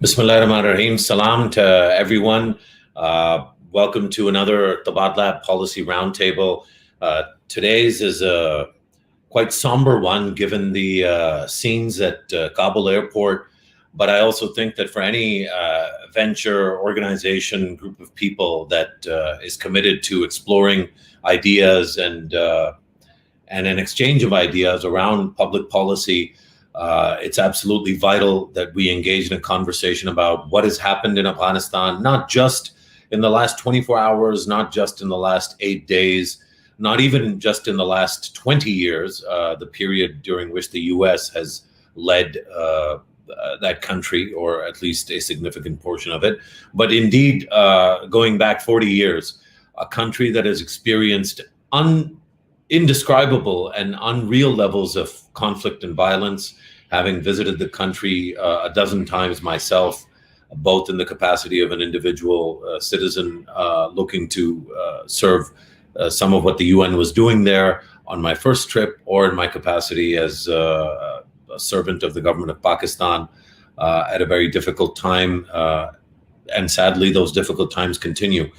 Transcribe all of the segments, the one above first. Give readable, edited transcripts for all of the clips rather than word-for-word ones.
Bismillahirrahmanirrahim. Salam to everyone. Welcome to another Tabadla Policy Roundtable. Today's is a quite somber one given the scenes at Kabul airport. But I also think that for any venture, organization, group of people that is committed to exploring ideas and an exchange of ideas around public policy, it's absolutely vital that we engage in a conversation about what has happened in Afghanistan, not just in the last 24 hours, not just in the last 8 days, not even just in the last 20 years, the period during which the US has led that country, or at least a significant portion of it, but indeed going back 40 years, a country that has experienced indescribable and unreal levels of conflict and violence. Having visited the country a dozen times myself, both in the capacity of an individual citizen looking to serve some of what the UN was doing there on my first trip, or in my capacity as a servant of the government of Pakistan at a very difficult time. And sadly, those difficult times continue.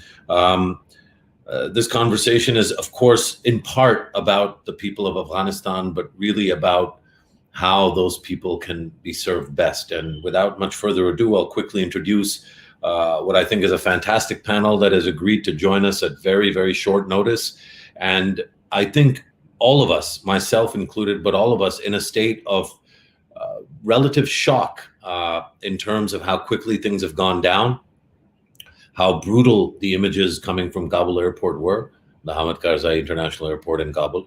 This conversation is, of course, in part about the people of Afghanistan, but really about how those people can be served best. And without much further ado, I'll quickly introduce what I think is a fantastic panel that has agreed to join us at very, very short notice. And I think all of us, myself included, but all of us, in a state of relative shock in terms of how quickly things have gone down, how brutal the images coming from Kabul airport were, the Hamid Karzai International Airport in Kabul,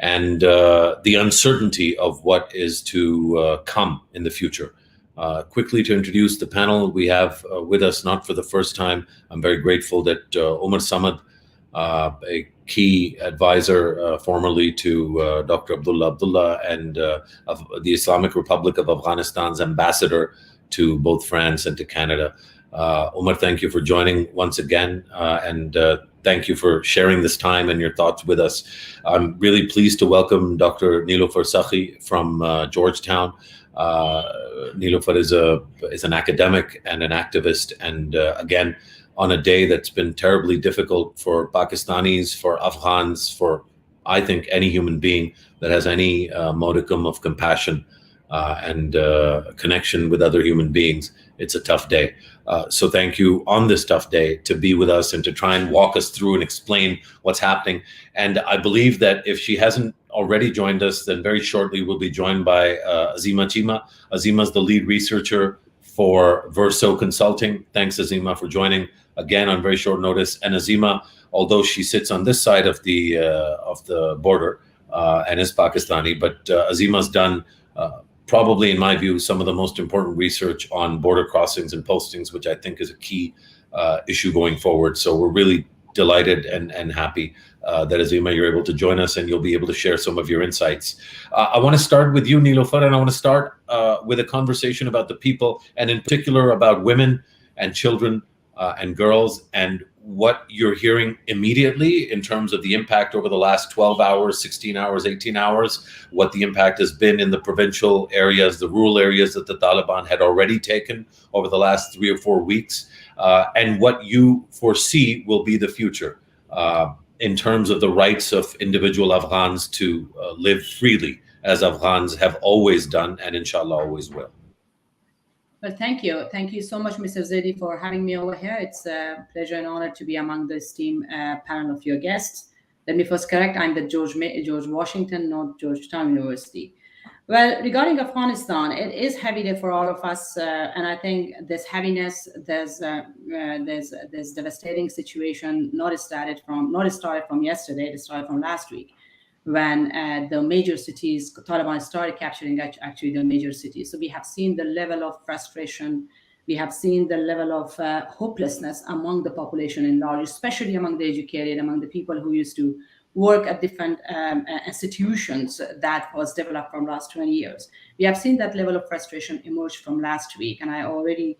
and the uncertainty of what is to come in the future. Quickly to introduce the panel, we have with us, not for the first time, I'm very grateful that Omar Samad, a key advisor formerly to Dr. Abdullah, and of the Islamic Republic of Afghanistan's ambassador to both France and to Canada. Omar, thank you for joining once again, and thank you for sharing this time and your thoughts with us. I'm really pleased to welcome Dr. Niloufar Sakhi from Georgetown. Niloufar is an academic and an activist, and again, on a day that's been terribly difficult for Pakistanis, for Afghans, for, I think, any human being that has any modicum of compassion and connection with other human beings. It's a tough day. So thank you on this tough day to be with us and to try and walk us through and explain what's happening. And I believe that if she hasn't already joined us, then very shortly we'll be joined by Azima Chima. Azima is the lead researcher for Verso Consulting. Thanks, Azima, for joining again on very short notice. And Azima, although she sits on this side of the border and is Pakistani, but Azima's done probably, in my view, some of the most important research on border crossings and postings, which I think is a key issue going forward. So we're really delighted and happy that, Azima, you're able to join us and you'll be able to share some of your insights. I want to start with you, Niloufar, and I want to start with a conversation about the people, and in particular about women and children and girls, and what you're hearing immediately in terms of the impact over the last 12 hours, 16 hours, 18 hours, what the impact has been in the provincial areas, the rural areas that the Taliban had already taken over the last 3 or 4 weeks, and what you foresee will be the future in terms of the rights of individual Afghans to live freely, as Afghans have always done and inshallah always will. Well, thank you. Thank you so much, Mr. Zaidi, for having me over here. It's a pleasure and honor to be among the esteemed panel of your guests. Let me first correct, I'm the George Washington, not Georgetown University. Well, regarding Afghanistan, it is heavy day for all of us. And I think this heaviness, there's devastating situation, not started from yesterday, it started from last week, when the major cities, Taliban started capturing actually the major cities. So we have seen the level of frustration, we have seen the level of hopelessness among the population in large, especially among the educated, among the people who used to work at different institutions that was developed from last 20 years. We have seen that level of frustration emerge from last week, and I already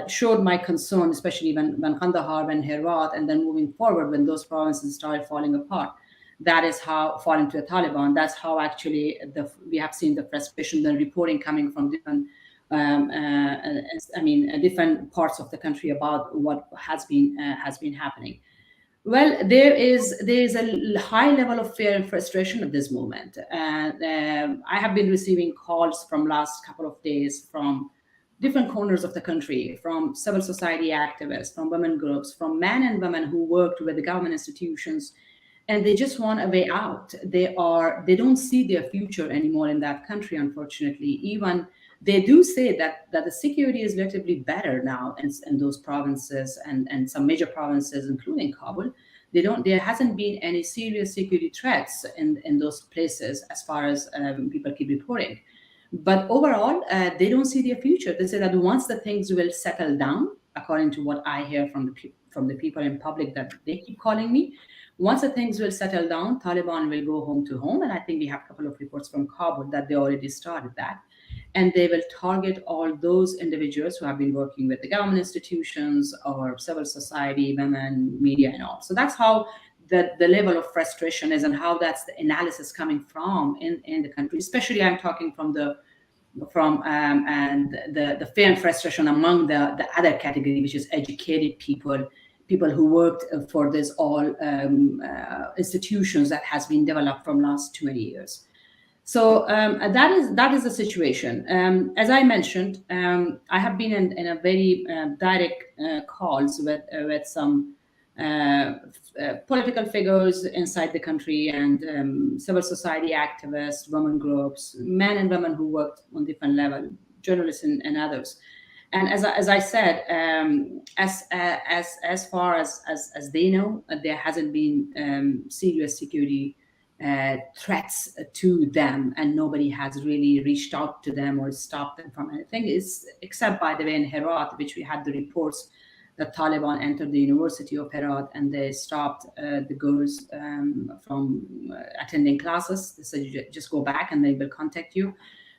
showed my concern, especially when Kandahar, when Herat, and then moving forward when those provinces started falling apart. That is how falling to the Taliban. That's how actually we have seen the frustration, the reporting coming from different different parts of the country about what has been happening. Well, there is a high level of fear and frustration at this moment, and I have been receiving calls from last couple of days from different corners of the country, from civil society activists, from women groups, from men and women who worked with the government institutions, and they just want a way out. They don't see their future anymore in that country, unfortunately. Even they do say that the security is relatively better now in those provinces and some major provinces, including Kabul. There hasn't been any serious security threats in those places as far as people keep reporting. But overall, they don't see their future. They say that once the things will settle down, according to what I hear from the people in public that they keep calling me, once the things will settle down, Taliban will go home to home. And I think we have a couple of reports from Kabul that they already started that. And they will target all those individuals who have been working with the government institutions or civil society, women, media, and all. So that's how the level of frustration is, and how that's the analysis coming from in the country. Especially, I'm talking from the fear and frustration among the other category, which is educated people who worked for this all institutions that has been developed from last 20 years. So that is the situation. As I mentioned, I have been in a very direct calls with some political figures inside the country and civil society activists, women groups, men and women who worked on different levels, journalists and others. And as I said, as far as they know, there hasn't been serious security threats to them, and nobody has really reached out to them or stopped them from anything, except, by the way, in Herat, which we had the reports that Taliban entered the University of Herat and they stopped the girls from attending classes. They said, just go back and they will contact you.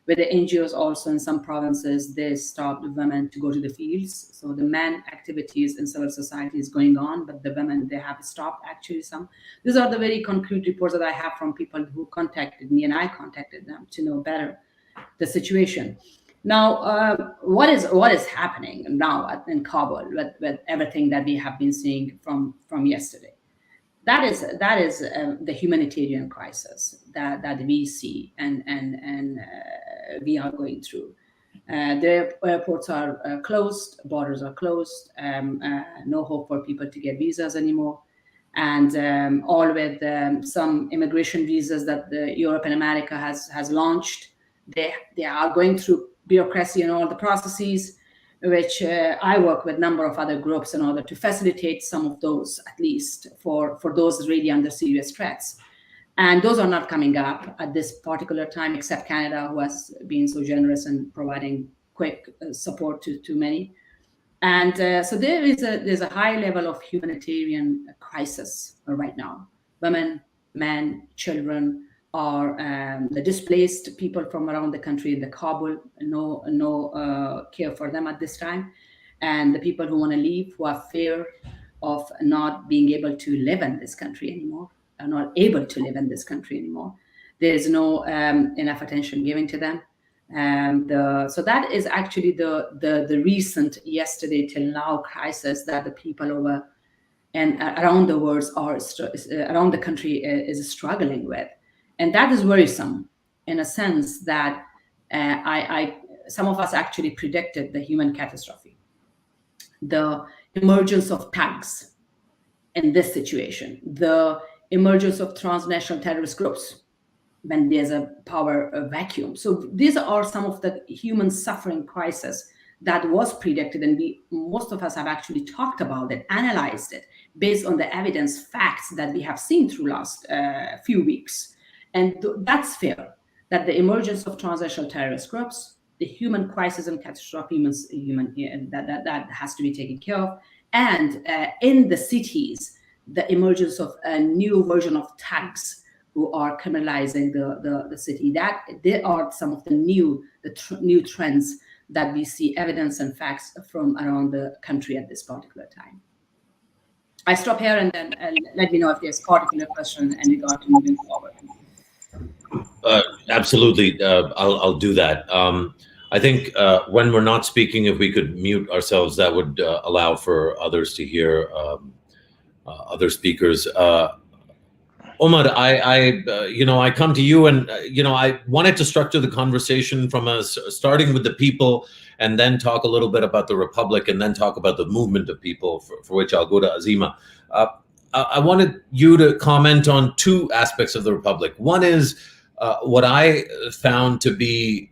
With the NGOs also in some provinces, they stopped women to go to the fields. So the men activities in civil society is going on, but the women, they have stopped actually some. These are the very concrete reports that I have from people who contacted me, and I contacted them to know better the situation. Now, what is happening now in Kabul with everything that we have been seeing from yesterday? That is the humanitarian crisis that we see and we are going through. The airports are closed, borders are closed, no hope for people to get visas anymore, and all with some immigration visas that Europe and America has launched. They are going through bureaucracy and all the processes, which I work with a number of other groups in order to facilitate some of those, at least for those really under serious threats. And those are not coming up at this particular time, except Canada, who has been so generous in providing quick support to many. And so there's a high level of humanitarian crisis right now. Women, men, children are the displaced people from around the country in the Kabul, no care for them at this time. And the people who want to leave, who have fear of not being able to live in this country anymore, are not able to live in this country anymore. There is no enough attention given to them. So that is actually the recent yesterday till now crisis that the people over and around the world around the country is struggling with. And that is worrisome in a sense that some of us actually predicted the human catastrophe, the emergence of thugs in this situation, the emergence of transnational terrorist groups when there's a power vacuum. So these are some of the human suffering crisis that was predicted, and most of us have actually talked about it, analyzed it based on the evidence, facts that we have seen through last few weeks. And that's fair, that the emergence of transnational terrorist groups, the human crisis and catastrophe, that has to be taken care of. And in the cities, the emergence of a new version of thugs who are criminalizing the city. That there are some of the new trends that we see evidence and facts from around the country at this particular time. I stop here and then let me know if there's a particular question in regard to moving forward. Absolutely, I'll do that. I think when we're not speaking, if we could mute ourselves, that would allow for others to hear other speakers. Omar, I come to you, and I wanted to structure the conversation from starting with the people, and then talk a little bit about the republic, and then talk about the movement of people, for which I'll go to Azima. I wanted you to comment on two aspects of the republic. One is what I found to be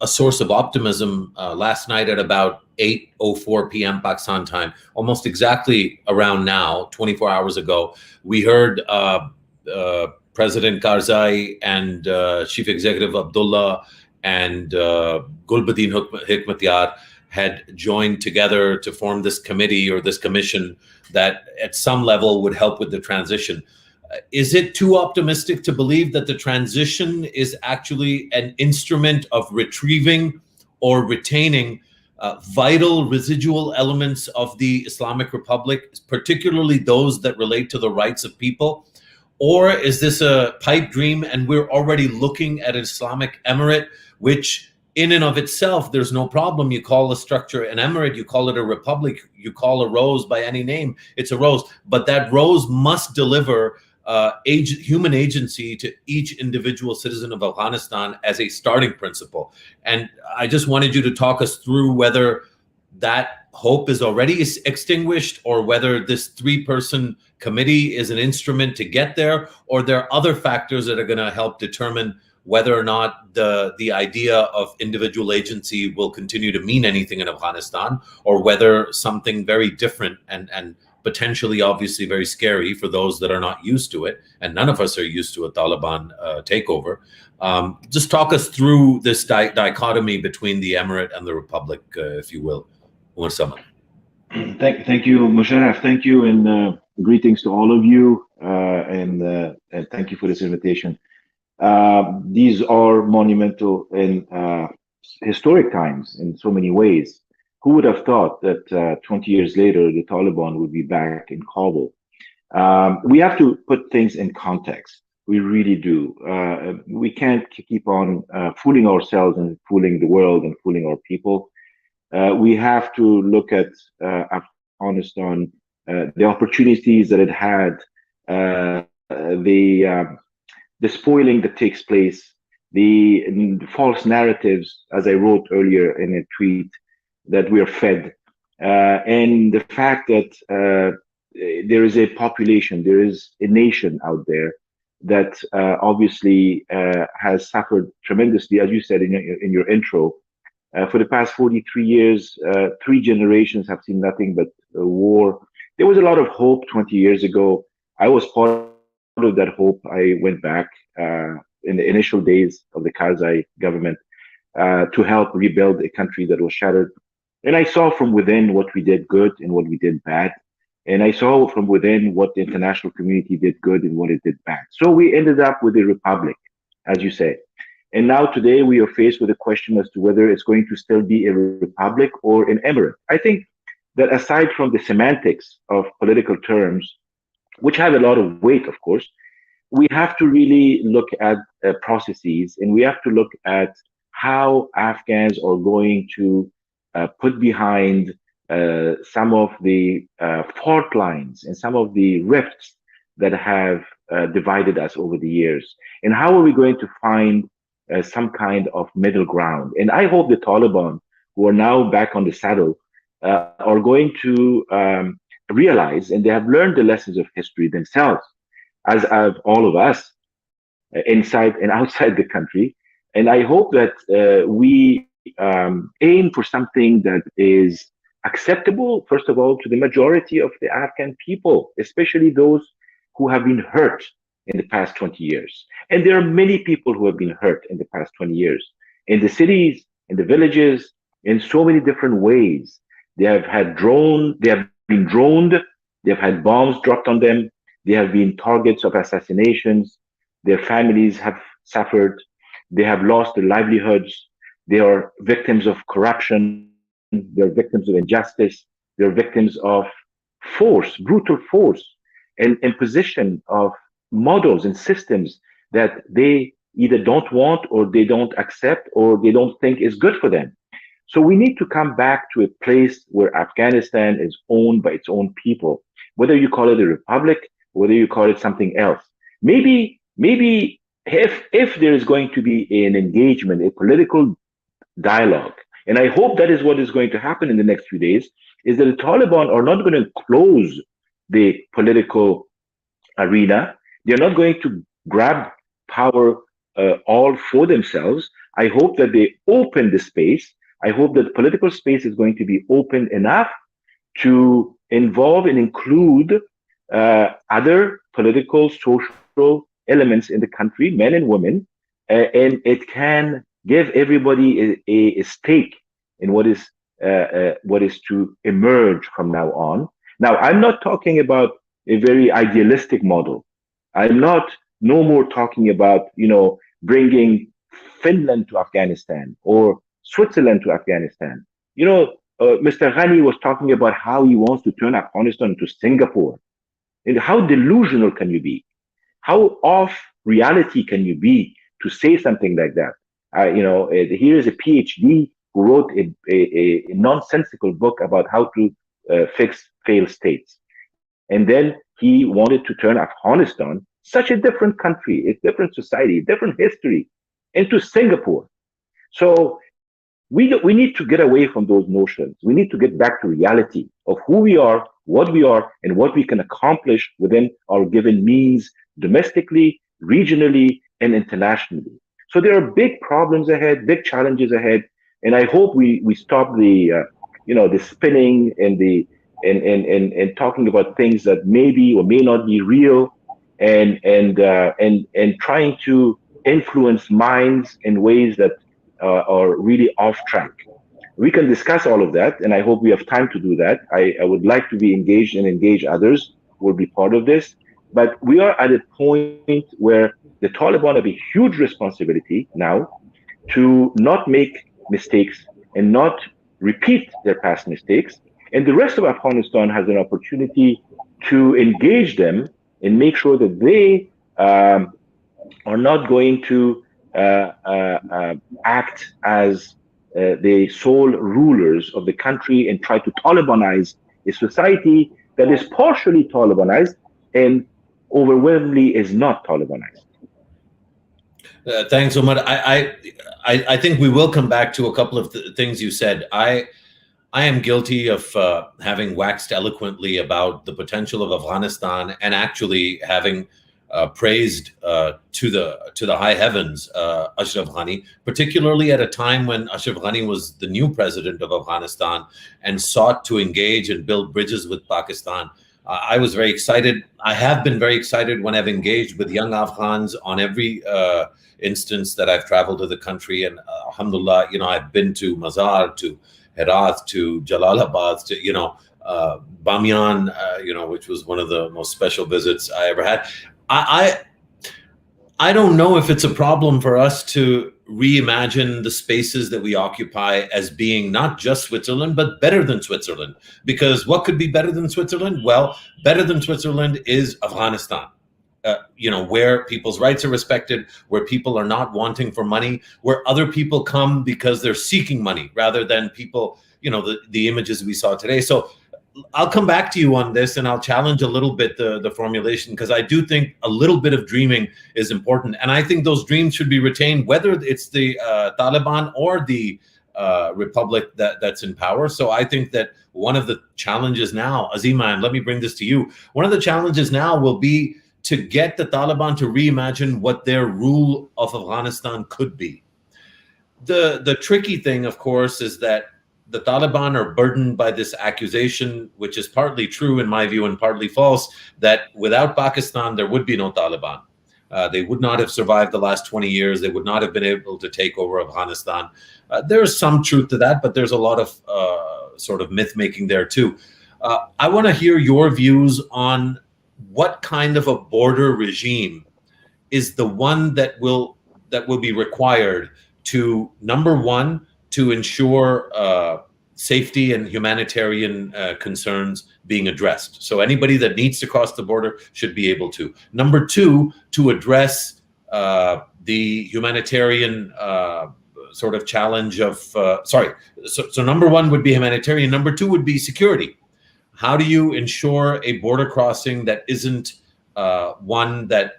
a source of optimism last night at about 8:04 p.m. Pakistan time, almost exactly around now, 24 hours ago. We heard President Karzai and Chief Executive Abdullah and Gulbuddin Hikmatyar had joined together to form this committee or this commission that at some level would help with the transition. Is it too optimistic to believe that the transition is actually an instrument of retrieving or retaining vital residual elements of the Islamic Republic, particularly those that relate to the rights of people? Or is this a pipe dream and we're already looking at an Islamic Emirate, which in and of itself, there's no problem. You call a structure an emirate, you call it a republic, you call a rose by any name, it's a rose. But that rose must deliver human agency to each individual citizen of Afghanistan as a starting principle. And I just wanted you to talk us through whether that hope is already extinguished, or whether this three-person committee is an instrument to get there, or there are other factors that are going to help determine whether or not the idea of individual agency will continue to mean anything in Afghanistan, or whether something very different and potentially obviously very scary for those that are not used to it, and none of us are used to a Taliban takeover. Just talk us through this dichotomy between the Emirate and the Republic, if you will. Umar Samad. Thank you, Musharraf. Thank you, and greetings to all of you, and thank you for this invitation. These are monumental and historic times in so many ways. Who would have thought that 20 years later, the Taliban would be back in Kabul? We have to put things in context. We really do. We can't keep on fooling ourselves and fooling the world and fooling our people. We have to look at Afghanistan, the opportunities that it had, the spoiling that takes place, the false narratives, as I wrote earlier in a tweet, that we are fed, and the fact that there is a population, there is a nation out there that obviously has suffered tremendously, as you said in your intro. For the past 43 years, 3 generations have seen nothing but war. There was a lot of hope 20 years ago. I was part of that hope. I went back in the initial days of the Karzai government to help rebuild a country that was shattered. And I saw from within what we did good and what we did bad. And I saw from within what the international community did good and what it did bad. So we ended up with a republic, as you say. And now today we are faced with a question as to whether it's going to still be a republic or an emirate. I think that aside from the semantics of political terms, which have a lot of weight, of course, we have to really look at processes, and we have to look at how Afghans are going to put behind some of the fault lines and some of the rifts that have divided us over the years. And how are we going to find some kind of middle ground? And I hope the Taliban, who are now back on the saddle, are going to realize, and they have learned the lessons of history themselves, as have all of us inside and outside the country. And I hope that we aim for something that is acceptable, first of all, to the majority of the Afghan people, especially those who have been hurt in the past 20 years. And there are many people who have been hurt in the past 20 years, in the cities, in the villages, in so many different ways. They have been droned, they have had bombs dropped on them, they have been targets of assassinations, their families have suffered, they have lost their livelihoods, they are victims of corruption, they're victims of injustice, they're victims of force, brutal force, and imposition of models and systems that they either don't want or they don't accept or they don't think is good for them. So we need to come back to a place where Afghanistan is owned by its own people, whether you call it a republic, whether you call it something else. Maybe if there is going to be an engagement, a political dialogue, and I hope that is what is going to happen in the next few days, is that the Taliban are not going to close the political arena. They're not going to grab power all for themselves. I hope that they open the space. I hope that political space is going to be open enough to involve and include other political, social elements in the country, men and women, and it can give everybody a stake in what is to emerge from now on. Now, I'm not talking about a very idealistic model. I'm not no more talking about, bringing Finland to Afghanistan or Switzerland to Afghanistan. Mr. Ghani was talking about how he wants to turn Afghanistan into Singapore. And how delusional can you be? How off reality can you be to say something like that? Here is a PhD who wrote a nonsensical book about how to fix failed states. And then he wanted to turn Afghanistan, such a different country, a different society, different history, into Singapore. So we need to get away from those notions. We need to get back to reality of who we are, and what we can accomplish within our given means, domestically, regionally, and internationally. So there are big problems ahead, big challenges ahead, and I hope we stop the the spinning and talking about things that maybe or may not be real, and trying to influence minds in ways that are really off track. We can discuss all of that, and I hope we have time to do that. I would like to be engaged and engage others who will be part of this. But we are at a point where the Taliban have a huge responsibility now to not make mistakes and not repeat their past mistakes. And the rest of Afghanistan has an opportunity to engage them and make sure that they are not going to act as the sole rulers of the country and try to Talibanize a society that is partially Talibanized and overwhelmingly is not Talibanized. Thanks, Omar. I think we will come back to a couple of things you said. I am guilty of having waxed eloquently about the potential of Afghanistan and actually having praised to the high heavens Ashraf Ghani, particularly at a time when Ashraf Ghani was the new president of Afghanistan and sought to engage and build bridges with Pakistan. I was very excited. I have been very excited when I've engaged with young Afghans on every instance that I've traveled to the country. And alhamdulillah, I've been to Mazar, to Herat, to Jalalabad, to, Bamiyan, which was one of the most special visits I ever had. I don't know if it's a problem for us to reimagine the spaces that we occupy as being not just Switzerland, but better than Switzerland. Because what could be better than Switzerland? Well, better than Switzerland is Afghanistan. Where people's rights are respected, where people are not wanting for money, where other people come because they're seeking money rather than people, the images we saw today. So I'll come back to you on this and I'll challenge a little bit the formulation, because I do think a little bit of dreaming is important. And I think those dreams should be retained, whether it's the Taliban or the republic that's in power. So I think that one of the challenges now, Azima, and let me bring this to you, one of the challenges now will be to get the Taliban to reimagine what their rule of Afghanistan could be. The tricky thing, of course, is that the Taliban are burdened by this accusation, which is partly true in my view and partly false, that without Pakistan, there would be no Taliban. They would not have survived the last 20 years. They would not have been able to take over Afghanistan. There's some truth to that, but there's a lot of sort of myth making there too. I want to hear your views on what kind of a border regime is the one that will be required to, number one, to ensure safety and humanitarian concerns being addressed. So anybody that needs to cross the border should be able to. Number two, to address the humanitarian sort of challenge of, so number one would be humanitarian. Number two would be security. How do you ensure a border crossing that isn't one that,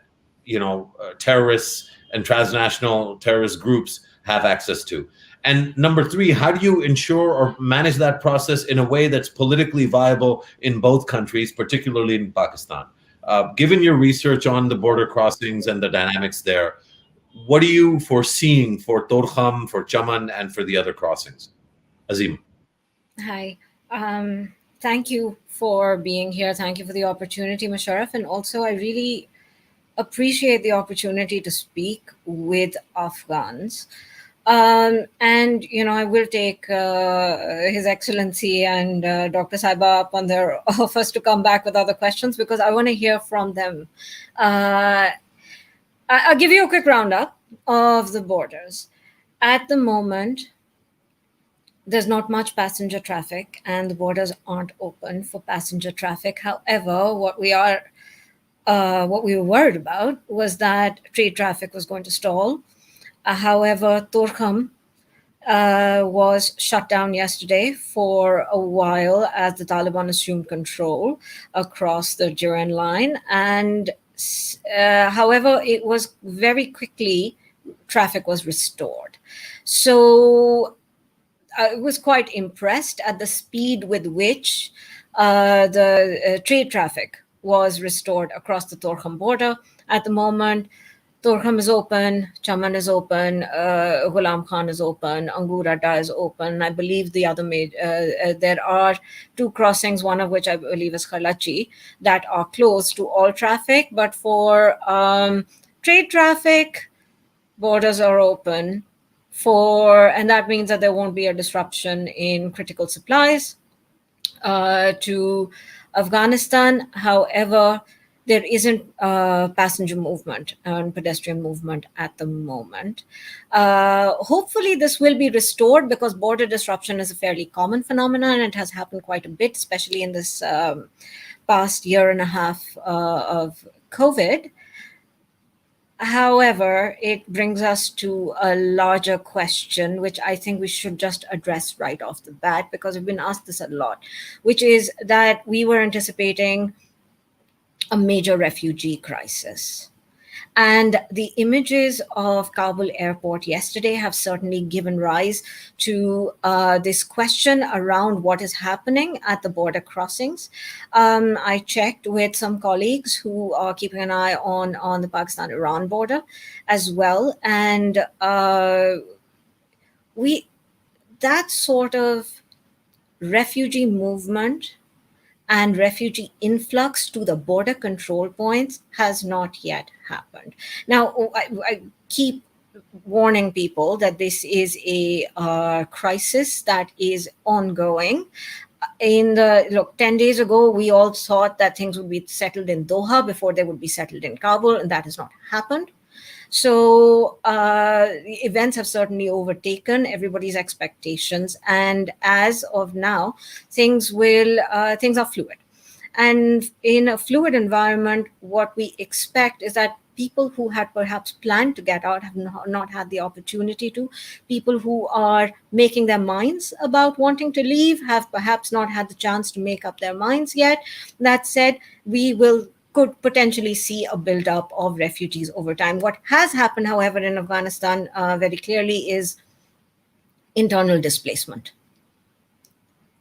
terrorists and transnational terrorist groups have access to? And number three, how do you ensure or manage that process in a way that's politically viable in both countries, particularly in Pakistan? Given your research on the border crossings and the dynamics there, what are you foreseeing for Torkham, for Chaman, and for the other crossings? Azim. Hi. Thank you for being here. Thank you for the opportunity, Musharraf. And also, I really appreciate the opportunity to speak with Afghans. And, I will take His Excellency and Dr. Saiba up on their offers to come back with other questions because I want to hear from them. I'll give you a quick roundup of the borders. At the moment, there's not much passenger traffic and the borders aren't open for passenger traffic. However, what we were worried about was that trade traffic was going to stall. However, Torkham was shut down yesterday for a while as the Taliban assumed control across the Jiran line. And however, it was very quickly, traffic was restored. So I was quite impressed at the speed with which the trade traffic was restored across the Torkham border. At the moment, Torkham is open, Chaman is open, Ghulam Khan is open, Angur Adda is open. I believe the other there are two crossings, one of which I believe is Karachi, that are closed to all traffic. But for trade traffic, borders are open and that means that there won't be a disruption in critical supplies to Afghanistan. However, there isn't passenger movement and pedestrian movement at the moment. Hopefully this will be restored because border disruption is a fairly common phenomenon and it has happened quite a bit, especially in this past year and a half of COVID. However, it brings us to a larger question, which I think we should just address right off the bat because we've been asked this a lot, which is that we were anticipating a major refugee crisis. And the images of Kabul airport yesterday have certainly given rise to this question around what is happening at the border crossings. I checked with some colleagues who are keeping an eye on the Pakistan-Iran border as well. And that sort of refugee movement and refugee influx to the border control points has not yet happened. Now, I keep warning people that this is a crisis that is ongoing. 10 days ago, we all thought that things would be settled in Doha before they would be settled in Kabul, and that has not happened. So events have certainly overtaken everybody's expectations. And as of now, things are fluid. And in a fluid environment, what we expect is that people who had perhaps planned to get out have not had the opportunity to. People who are making their minds about wanting to leave have perhaps not had the chance to make up their minds yet. That said, we could potentially see a buildup of refugees over time. What has happened, however, in Afghanistan very clearly is internal displacement.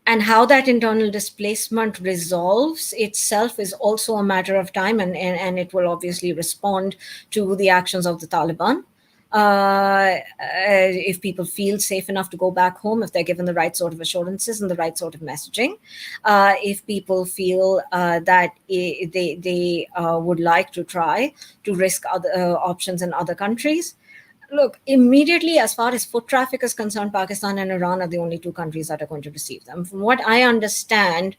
And how that internal displacement resolves itself is also a matter of time, and it will obviously respond to the actions of the Taliban. If people feel safe enough to go back home, if they're given the right sort of assurances and the right sort of messaging, if people feel that they would like to try to risk other options in other countries. Look, immediately, as far as foot traffic is concerned, Pakistan and Iran are the only two countries that are going to receive them. From what I understand,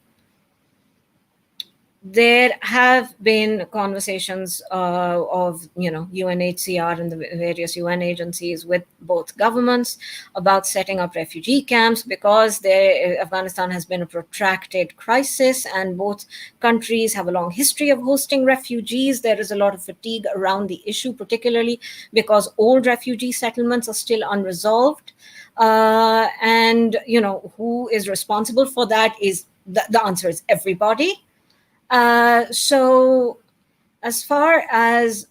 there have been conversations of, UNHCR and the various UN agencies with both governments about setting up refugee camps, because Afghanistan has been a protracted crisis and both countries have a long history of hosting refugees. There is a lot of fatigue around the issue, particularly because old refugee settlements are still unresolved. And, who is responsible for that is, the answer is everybody. So as far as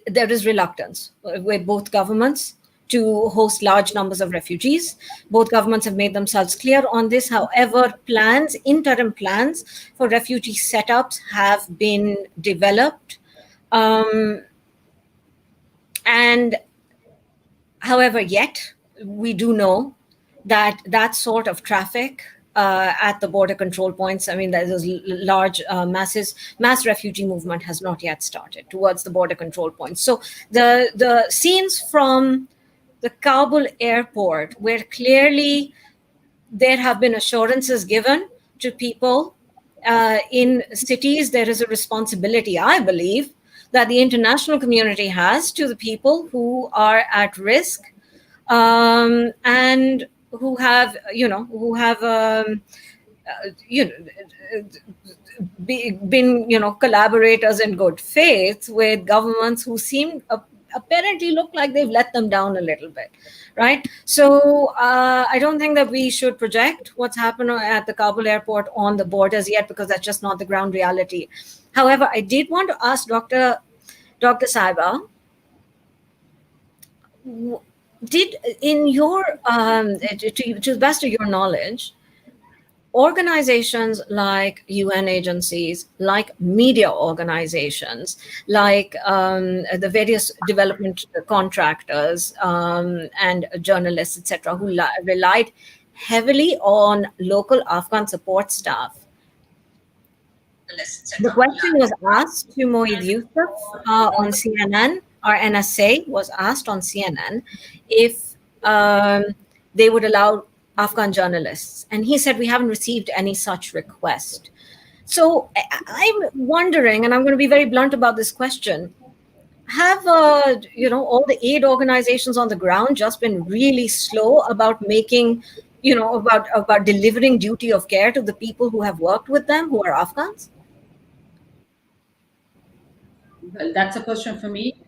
there is reluctance with both governments to host large numbers of refugees, both governments have made themselves clear on this. However, interim plans for refugee setups have been developed. And however, yet we do know that sort of traffic at the border control points, there's large mass refugee movement has not yet started towards the border control points. So the scenes from the Kabul airport, where clearly there have been assurances given to people in cities, there is a responsibility, I believe, that the international community has to the people who are at risk, and who have been collaborators in good faith with governments who seem apparently look like they've let them down a little bit, right? So I don't think that we should project what's happened at the Kabul airport on the borders yet, because that's just not the ground reality. However, I did want to ask Dr. Saiba, did, in your to the best of your knowledge, organizations like UN agencies, like media organizations, like the various development contractors and journalists, etc., who relied heavily on local Afghan support staff, the question was asked to Moeed Yusuf on CNN, or NSA was asked on CNN, if they would allow Afghan journalists. And he said, we haven't received any such request. So I'm wondering, and I'm going to be very blunt about this question, have all the aid organizations on the ground just been really slow about making, about delivering duty of care to the people who have worked with them, who are Afghans? Well, that's a question for me.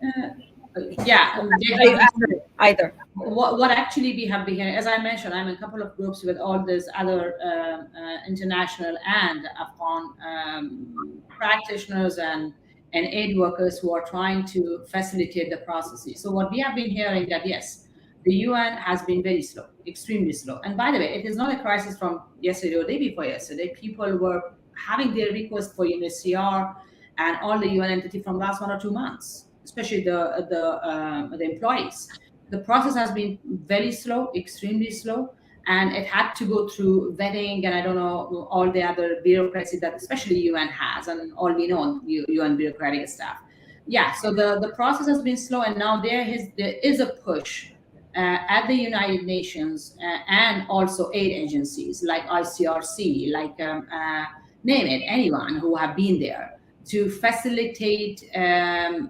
Either. What actually we have been hearing, as I mentioned, I'm in a couple of groups with all these other international and Afghan practitioners and aid workers who are trying to facilitate the processes. So what we have been hearing that, yes, the UN has been very slow, extremely slow. And by the way, it is not a crisis from yesterday or the day before yesterday. People were having their request for UNHCR and all the UN entity from last 1 or 2 months, especially the employees. The process has been very slow, extremely slow, and it had to go through vetting and I don't know, all the other bureaucracy that especially UN has, and all we know UN bureaucratic staff. Yeah, so the process has been slow, and now there is a push at the United Nations and also aid agencies like ICRC, like name it, anyone who have been there, to facilitate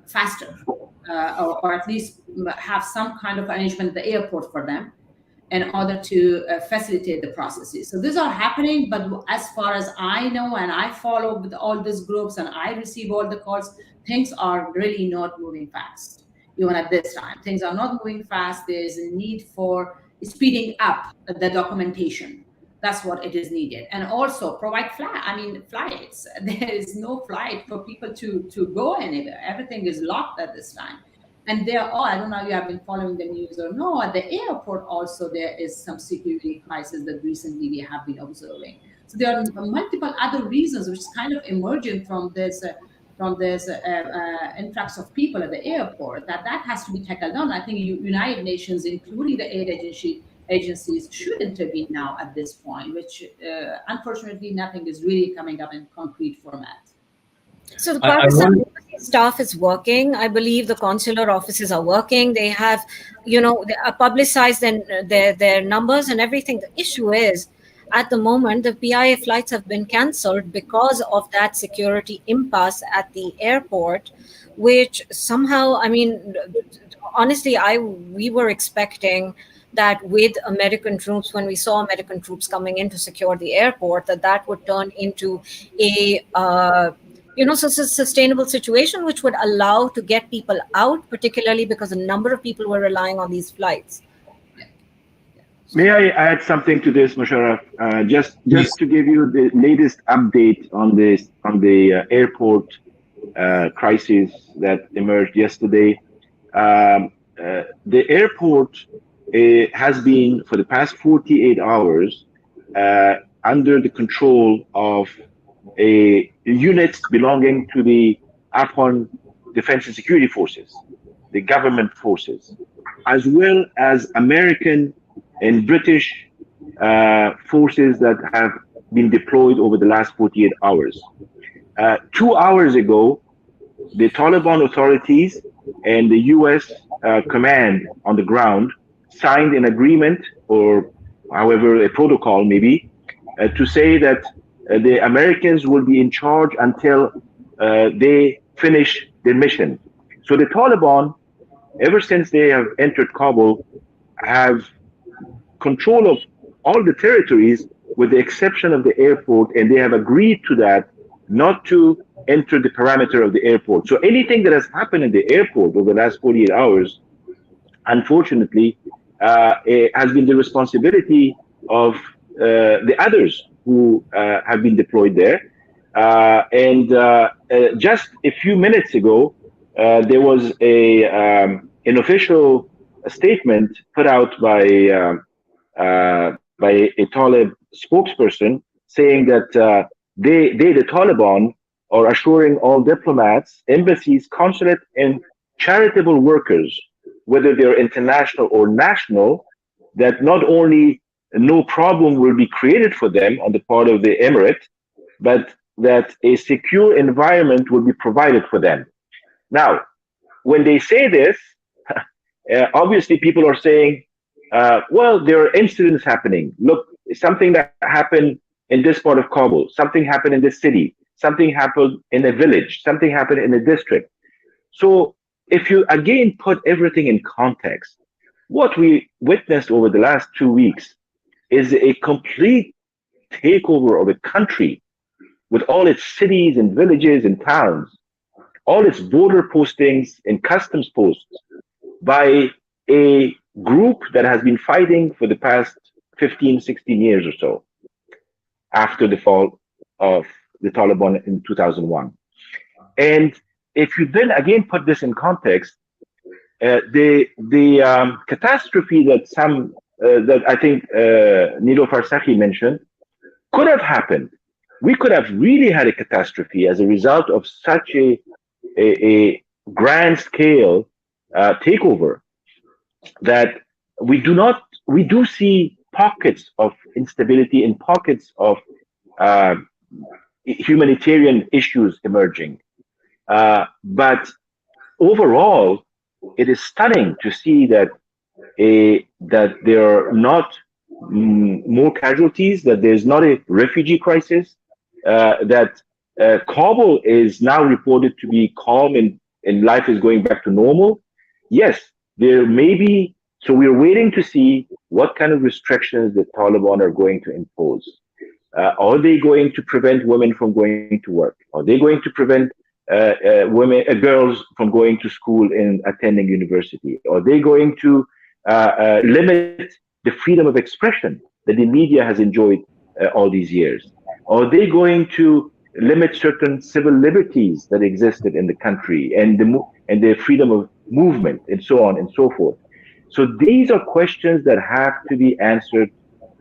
faster or at least have some kind of arrangement at the airport for them in order to facilitate the processes. So these are happening, but as far as I know, and I follow with all these groups and I receive all the calls, things are really not moving fast. Even at this time, things are not moving fast. There is a need for speeding up the documentation. That's what it is needed. And also provide flights. There is no flight for people to go anywhere. Everything is locked at this time. And they're all, I don't know if you have been following the news or no, at the airport also there is some security crisis that recently we have been observing. So there are multiple other reasons which is kind of emerging from this influx of people at the airport that has to be tackled down. I think United Nations, including the aid agencies, should intervene now at this point, which unfortunately nothing is really coming up in concrete format. So the Pakistan staff is working. I believe the consular offices are working. They have, they publicized their numbers and everything. The issue is, At the moment, the PIA flights have been cancelled because of that security impasse at the airport, which somehow, I mean, honestly, we were expecting that with American troops, when we saw American troops coming in to secure the airport, that would turn into a sustainable situation, which would allow to get people out, particularly because a number of people were relying on these flights. May I add something to this, Musharraf? Just to give you the latest update on the airport crisis that emerged yesterday. The airport has been, for the past 48 hours, under the control of units belonging to the Afghan Defense and Security Forces, the government forces, as well as American and British forces that have been deployed over the last 48 hours. 2 hours ago, the Taliban authorities and the US command on the ground signed an agreement, or however, a protocol maybe, to say that the Americans will be in charge until they finish their mission. So the Taliban, ever since they have entered Kabul, have control of all the territories with the exception of the airport, and they have agreed to that, not to enter the parameter of the airport. So anything that has happened in the airport over the last 48 hours, unfortunately, has been the responsibility of the others who have been deployed there. Just a few minutes ago, there was an official statement put out by a Talib spokesperson saying that the Taliban are assuring all diplomats, embassies, consulate, and charitable workers, whether they're international or national, that not only no problem will be created for them on the part of the Emirate, but that a secure environment will be provided for them. Now, when they say this, obviously people are saying, well, there are incidents happening. Look, something that happened in this part of Kabul, something happened in this city, something happened in a village, something happened in a district. So if you again put everything in context, what we witnessed over the last 2 weeks is a complete takeover of a country with all its cities and villages and towns, all its border postings and customs posts by a group that has been fighting for the past 15, 16 years or so after the fall of the Taliban in 2001. And if you then again put this in context, the catastrophe that I think Niloufar Sakhi mentioned could have happened. We could have really had a catastrophe as a result of such a grand scale takeover, that we do see pockets of instability and pockets of humanitarian issues emerging. But overall, it is stunning to see that there are not more casualties, that there's not a refugee crisis, that Kabul is now reported to be calm and life is going back to normal. Yes, there may be, so we're waiting to see what kind of restrictions the Taliban are going to impose. Are they going to prevent women from going to work? Are they going to prevent girls from going to school and attending university? Are they going to limit the freedom of expression that the media has enjoyed all these years? Are they going to limit certain civil liberties that existed in the country and the freedom of movement and so on and so forth? So these are questions that have to be answered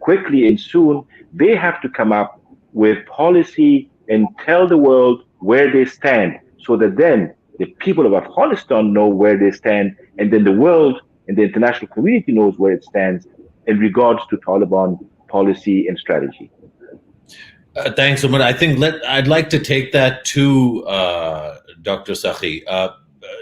quickly and soon. They have to come up with policy and tell the world where they stand, so that then the people of Afghanistan know where they stand, and then the world and the international community knows where it stands in regards to Taliban policy and strategy. Thanks, Umar. I think I'd like to take that to Dr. Sakhi.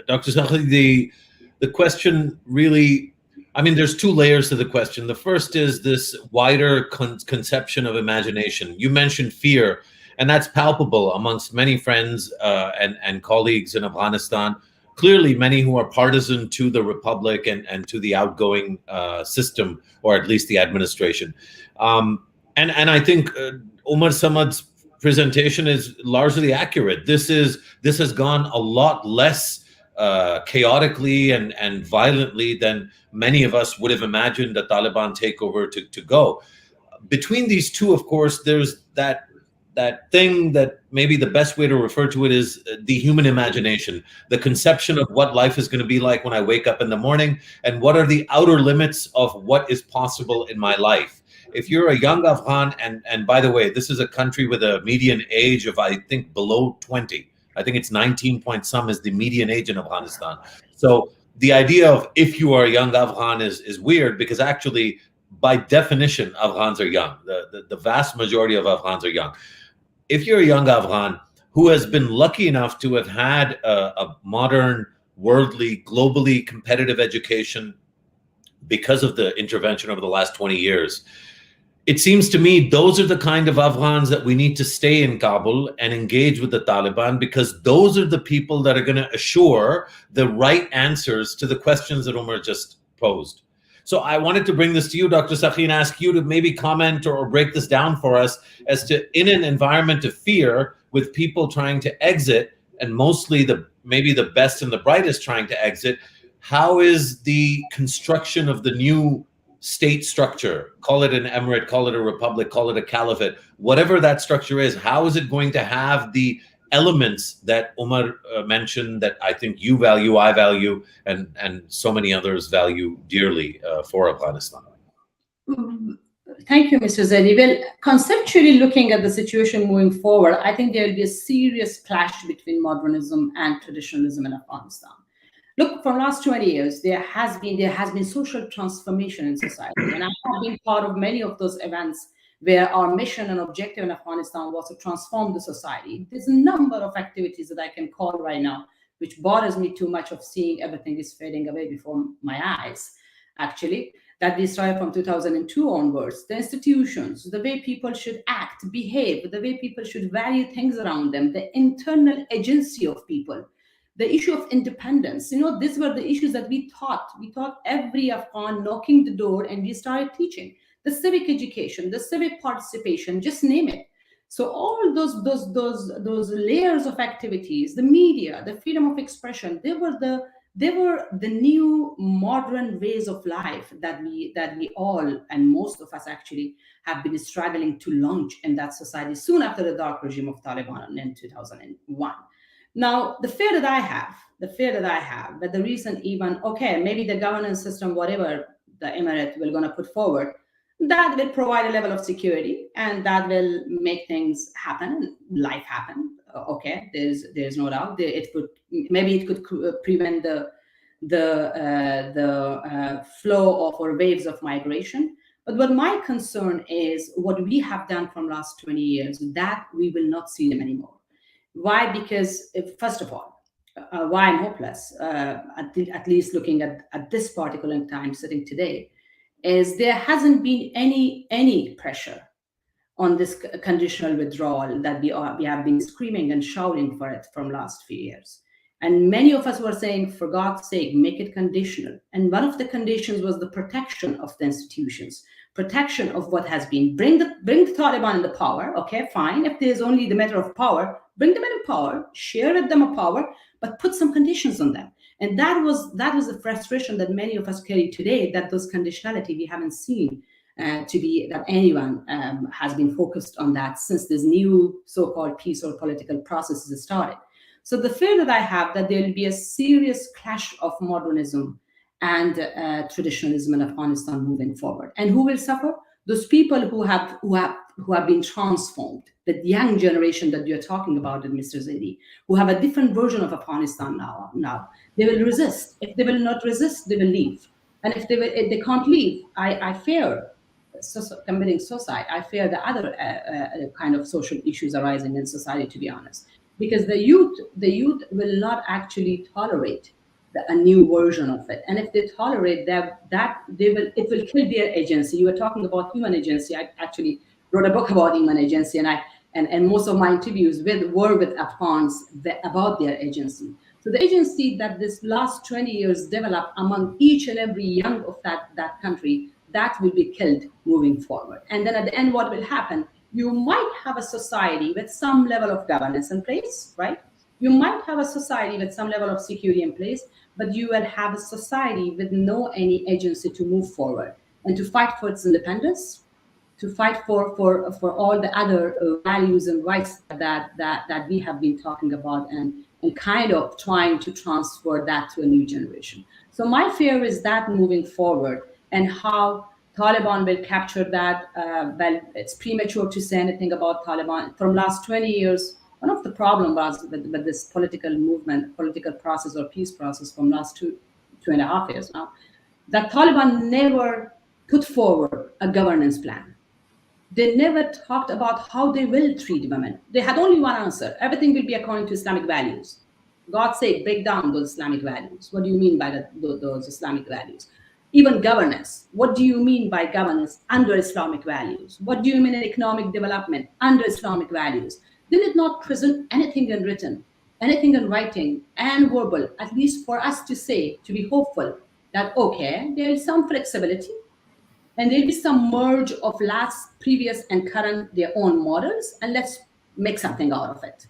Dr. Sakhi, the question really I mean, there's two layers to the question. The first is this wider conception of imagination. You mentioned fear, and that's palpable amongst many friends and colleagues in Afghanistan. Clearly, many who are partisan to the republic and to the outgoing system, or at least the administration. And I think Umar Samad's presentation is largely accurate. This has gone a lot less chaotically and violently than many of us would have imagined a Taliban takeover to go. Between these two, of course, there's that thing that maybe the best way to refer to it is the human imagination, the conception of what life is going to be like when I wake up in the morning, and what are the outer limits of what is possible in my life. If you're a young Afghan, and by the way, this is a country with a median age of, I think, below 20. I think it's 19 point some is the median age in Afghanistan. So the idea of if you are a young Afghan is weird, because actually, by definition, Afghans are young. The vast majority of Afghans are young. If you're a young Afghan who has been lucky enough to have had a modern, worldly, globally competitive education because of the intervention over the last 20 years, it seems to me those are the kind of Afghans that we need to stay in Kabul and engage with the Taliban, because those are the people that are going to assure the right answers to the questions that Umar just posed. So I wanted to bring this to you, Dr. Sakhi, and ask you to maybe comment or break this down for us as to, in an environment of fear with people trying to exit, and mostly maybe the best and the brightest trying to exit, how is the construction of the new state structure, call it an emirate, call it a republic, call it a caliphate, whatever that structure is, how is it going to have the elements that Umar mentioned that I think you value, I value, and so many others value dearly for Afghanistan? Thank you, Mr. Zaidi. Well, conceptually looking at the situation moving forward, I think there will be a serious clash between modernism and traditionalism in Afghanistan. Look, for the last 20 years, there has been social transformation in society, and I have been part of many of those events where our mission and objective in Afghanistan was to transform the society. There's a number of activities that I can call right now, which bothers me too much of seeing everything is fading away before my eyes, actually, that we started from 2002 onwards. The institutions, the way people should act, behave, the way people should value things around them, the internal agency of people, the issue of independence. These were the issues that we taught. We taught every Afghan knocking the door, and we started teaching the civic education, the civic participation, just name it. So all those layers of activities, the media, the freedom of expression, they were the new modern ways of life that we all, and most of us actually, have been struggling to launch in that society soon after the dark regime of Taliban in 2001. Now, the fear that I have, that the recent maybe the governance system, whatever the Emirate will going to put forward, that will provide a level of security and that will make things happen, life happen. Okay, there's no doubt. It could prevent the flow of or waves of migration. But what my concern is, what we have done from last 20 years, that we will not see them anymore. Why? Because first of all, why I'm hopeless, at least looking at this particular time sitting today, is there hasn't been any pressure on this conditional withdrawal that we have been screaming and shouting for it from last few years. And many of us were saying, for God's sake, make it conditional. And one of the conditions was the protection of the institutions, protection of what has been. Bring the Taliban in the power. Okay, fine. If there's only the matter of power, bring them in power, share with them a power, but put some conditions on them. And that was the frustration that many of us carry today, that those conditionality we haven't seen to be that anyone has been focused on that since this new so-called peace or political process has started. So the fear that I have, that there will be a serious clash of modernism and traditionalism in Afghanistan moving forward. And who will suffer? Those people who have been transformed, the young generation that you're talking about, Mr. Zaidi, who have a different version of Afghanistan now. They will resist. If they will not resist, they will leave. And if they can't leave, I fear committing suicide. I fear the other kind of social issues arising in society, to be honest. Because the youth will not actually tolerate a new version of it. And if they tolerate that, it will kill their agency. You were talking about human agency. I actually wrote a book about human agency, and most of my interviews were with Afghans about their agency. So the agency that this last 20 years developed among each and every young of that country, that will be killed moving forward. And then at the end, what will happen? You might have a society with some level of governance in place, right? You might have a society with some level of security in place, but you will have a society with no any agency to move forward and to fight for its independence, to fight for all the other values and rights that we have been talking about, and kind of trying to transfer that to a new generation. So my fear is that moving forward, and how Taliban will capture that. Well, it's premature to say anything about Taliban. From last 20 years, one of the problems was with this political movement, political process or peace process from last two and a half years now, that Taliban never put forward a governance plan. They never talked about how they will treat women. They had only one answer: everything will be according to Islamic values. God's sake, break down those Islamic values. What do you mean by those Islamic values? Even governance. What do you mean by governance under Islamic values? What do you mean in economic development under Islamic values? They did not present anything in written, anything in writing and verbal, at least for us to say, to be hopeful that, okay, there is some flexibility, and there'll be some merge of previous and current, their own models, and let's make something out of it,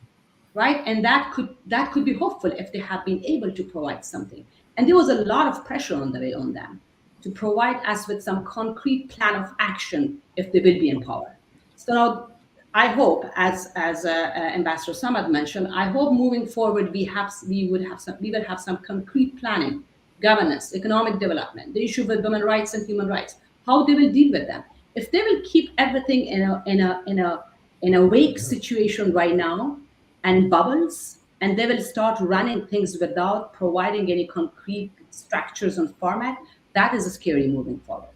right? And that could be hopeful if they have been able to provide something. And there was a lot of pressure on them to provide us with some concrete plan of action if they will be in power. So now, I hope, as Ambassador Samad mentioned, I hope moving forward we will have some concrete planning, governance, economic development, the issue with women rights and human rights, how they will deal with them. If they will keep everything in a vague situation right now and bubbles, and they will start running things without providing any concrete structures and format, that is scary moving forward.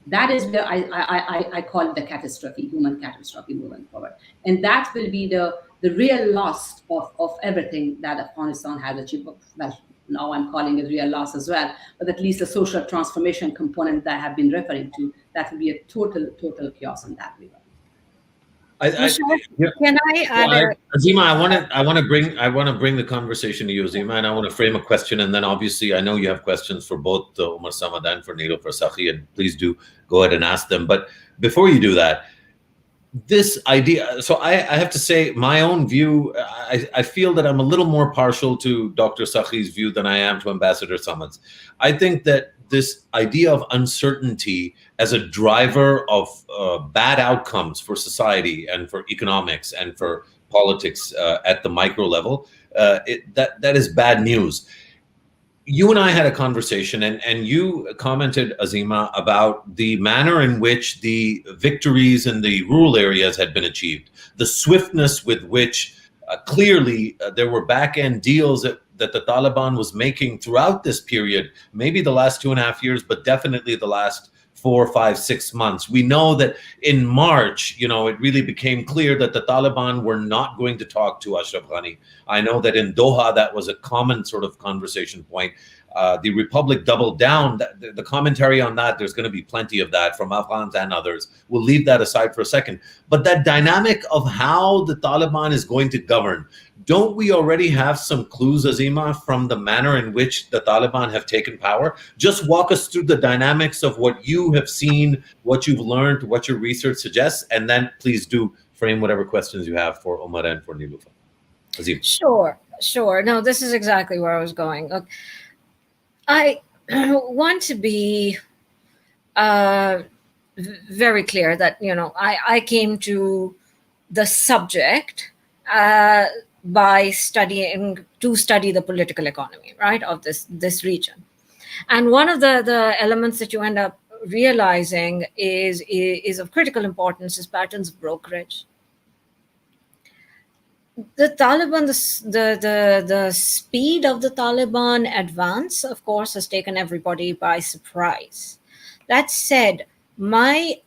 That is where I call it the catastrophe, human catastrophe moving forward. And that will be the real loss of everything that Afghanistan has achieved. Well, now I'm calling it real loss as well, but at least the social transformation component that I have been referring to, that will be a total chaos in that regard. Can I add? Azima, I want to bring the conversation to you, Azima, and I want to frame a question, and then obviously I know you have questions for both Omar Samad and for Niloufar Sakhi, and please do go ahead and ask them. But before you do that, this idea, so I have to say my own view, I feel that I'm a little more partial to Dr. Sakhi's view than I am to Ambassador Samad's. I think that this idea of uncertainty as a driver of bad outcomes for society and for economics and for politics at the micro level, that is bad news. You and I had a conversation, and you commented, Azima, about the manner in which the victories in the rural areas had been achieved, the swiftness with which clearly there were back-end deals that the Taliban was making throughout this period, maybe the last 2.5 years, but definitely the last 4, 5, 6 months. We know that in March, it really became clear that the Taliban were not going to talk to Ashraf Ghani. I know that in Doha, that was a common sort of conversation point. The Republic doubled down. The commentary on that, there's going to be plenty of that from Afghans and others. We'll leave that aside for a second. But that dynamic of how the Taliban is going to govern, don't we already have some clues, Azima, from the manner in which the Taliban have taken power? Just walk us through the dynamics of what you have seen, what you've learned, what your research suggests, and then please do frame whatever questions you have for Omar and for Niloufar. Azima. Sure. No, this is exactly where I was going. Look, I want to be very clear that, I came to the subject by study the political economy, right, of this region. And one of the elements that you end up realizing is of critical importance is patterns of brokerage. The Taliban, the speed of the Taliban advance, of course, has taken everybody by surprise. That said, my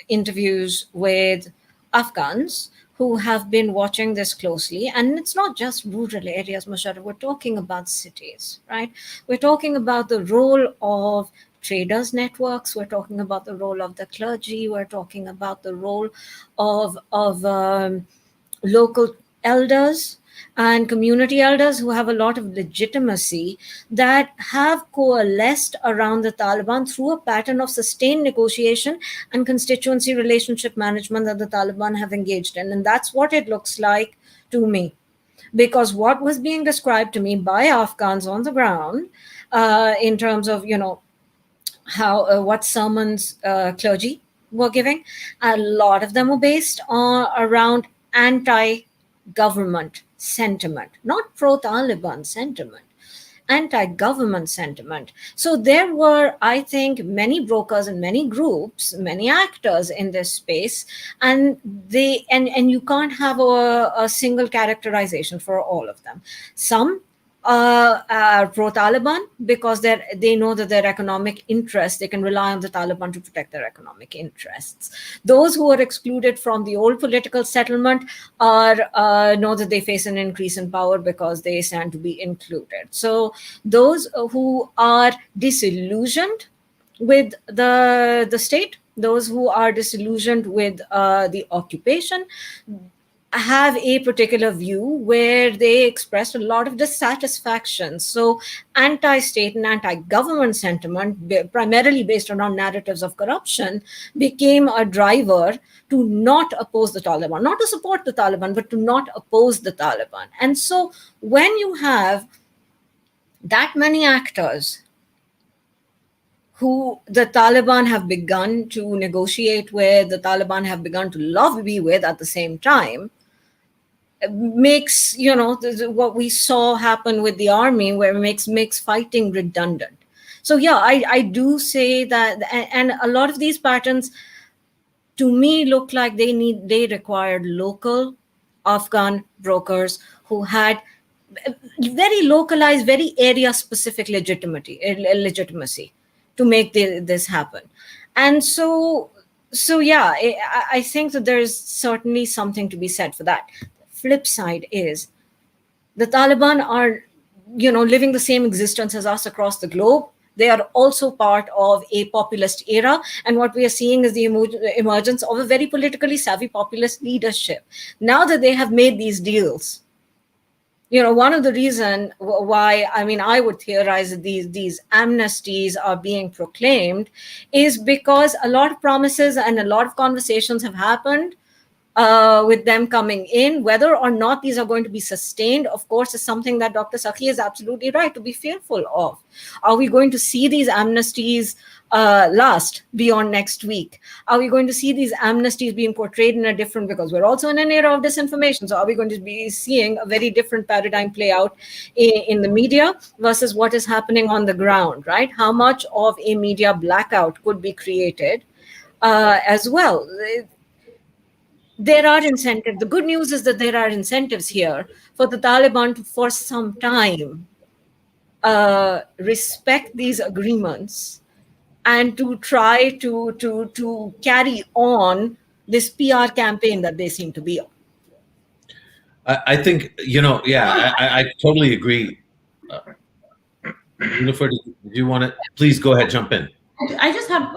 interviews with Afghans who have been watching this closely, and it's not just rural areas, Musharraf, we're talking about cities, right? We're talking about the role of traders networks, we're talking about the role of the clergy, we're talking about the role of local elders and community elders who have a lot of legitimacy, that have coalesced around the Taliban through a pattern of sustained negotiation and constituency relationship management that the Taliban have engaged in. And that's what it looks like to me. Because what was being described to me by Afghans on the ground, in terms of, how what sermons clergy were giving, a lot of them were based on around anti-government sentiment, not pro-Taliban sentiment, anti-government sentiment. So there were, I think, many brokers and many groups, many actors in this space, and you can't have a single characterization for all of them. Some are pro-Taliban because they know that their economic interests, they can rely on the Taliban to protect their economic interests. Those who are excluded from the old political settlement know that they face an increase in power because they stand to be included. So those who are disillusioned with the state, those who are disillusioned with the occupation, have a particular view where they expressed a lot of dissatisfaction. So anti-state and anti-government sentiment, primarily based around narratives of corruption, became a driver to not oppose the Taliban, not to support the Taliban, but to not oppose the Taliban. And so when you have that many actors who the Taliban have begun to negotiate with, the Taliban have begun to lobby with at the same time, makes, what we saw happen with the army, where it makes fighting redundant. So yeah, I do say that, and a lot of these patterns to me look like they required local Afghan brokers who had very localized, very area specific legitimacy to make this happen. And so yeah, I think that there's certainly something to be said for that. Flip side is the Taliban are, living the same existence as us across the globe. They are also part of a populist era. And what we are seeing is the emergence of a very politically savvy populist leadership. Now that they have made these deals, one of the reasons why, I would theorize that these amnesties are being proclaimed is because a lot of promises and a lot of conversations have happened with them coming in. Whether or not these are going to be sustained, of course, is something that Dr. Sakhi is absolutely right to be fearful of. Are we going to see these amnesties last beyond next week? Are we going to see these amnesties being portrayed in a different, because we're also in an era of disinformation, so are we going to be seeing a very different paradigm play out in the media versus what is happening on the ground, right? How much of a media blackout could be created as well? There are incentives. The good news is that there are incentives here for the Taliban to, for some time, respect these agreements and to try to carry on this PR campaign that they seem to be on. I think, I totally agree. Niloufar, do you want to please go ahead, jump in? I just have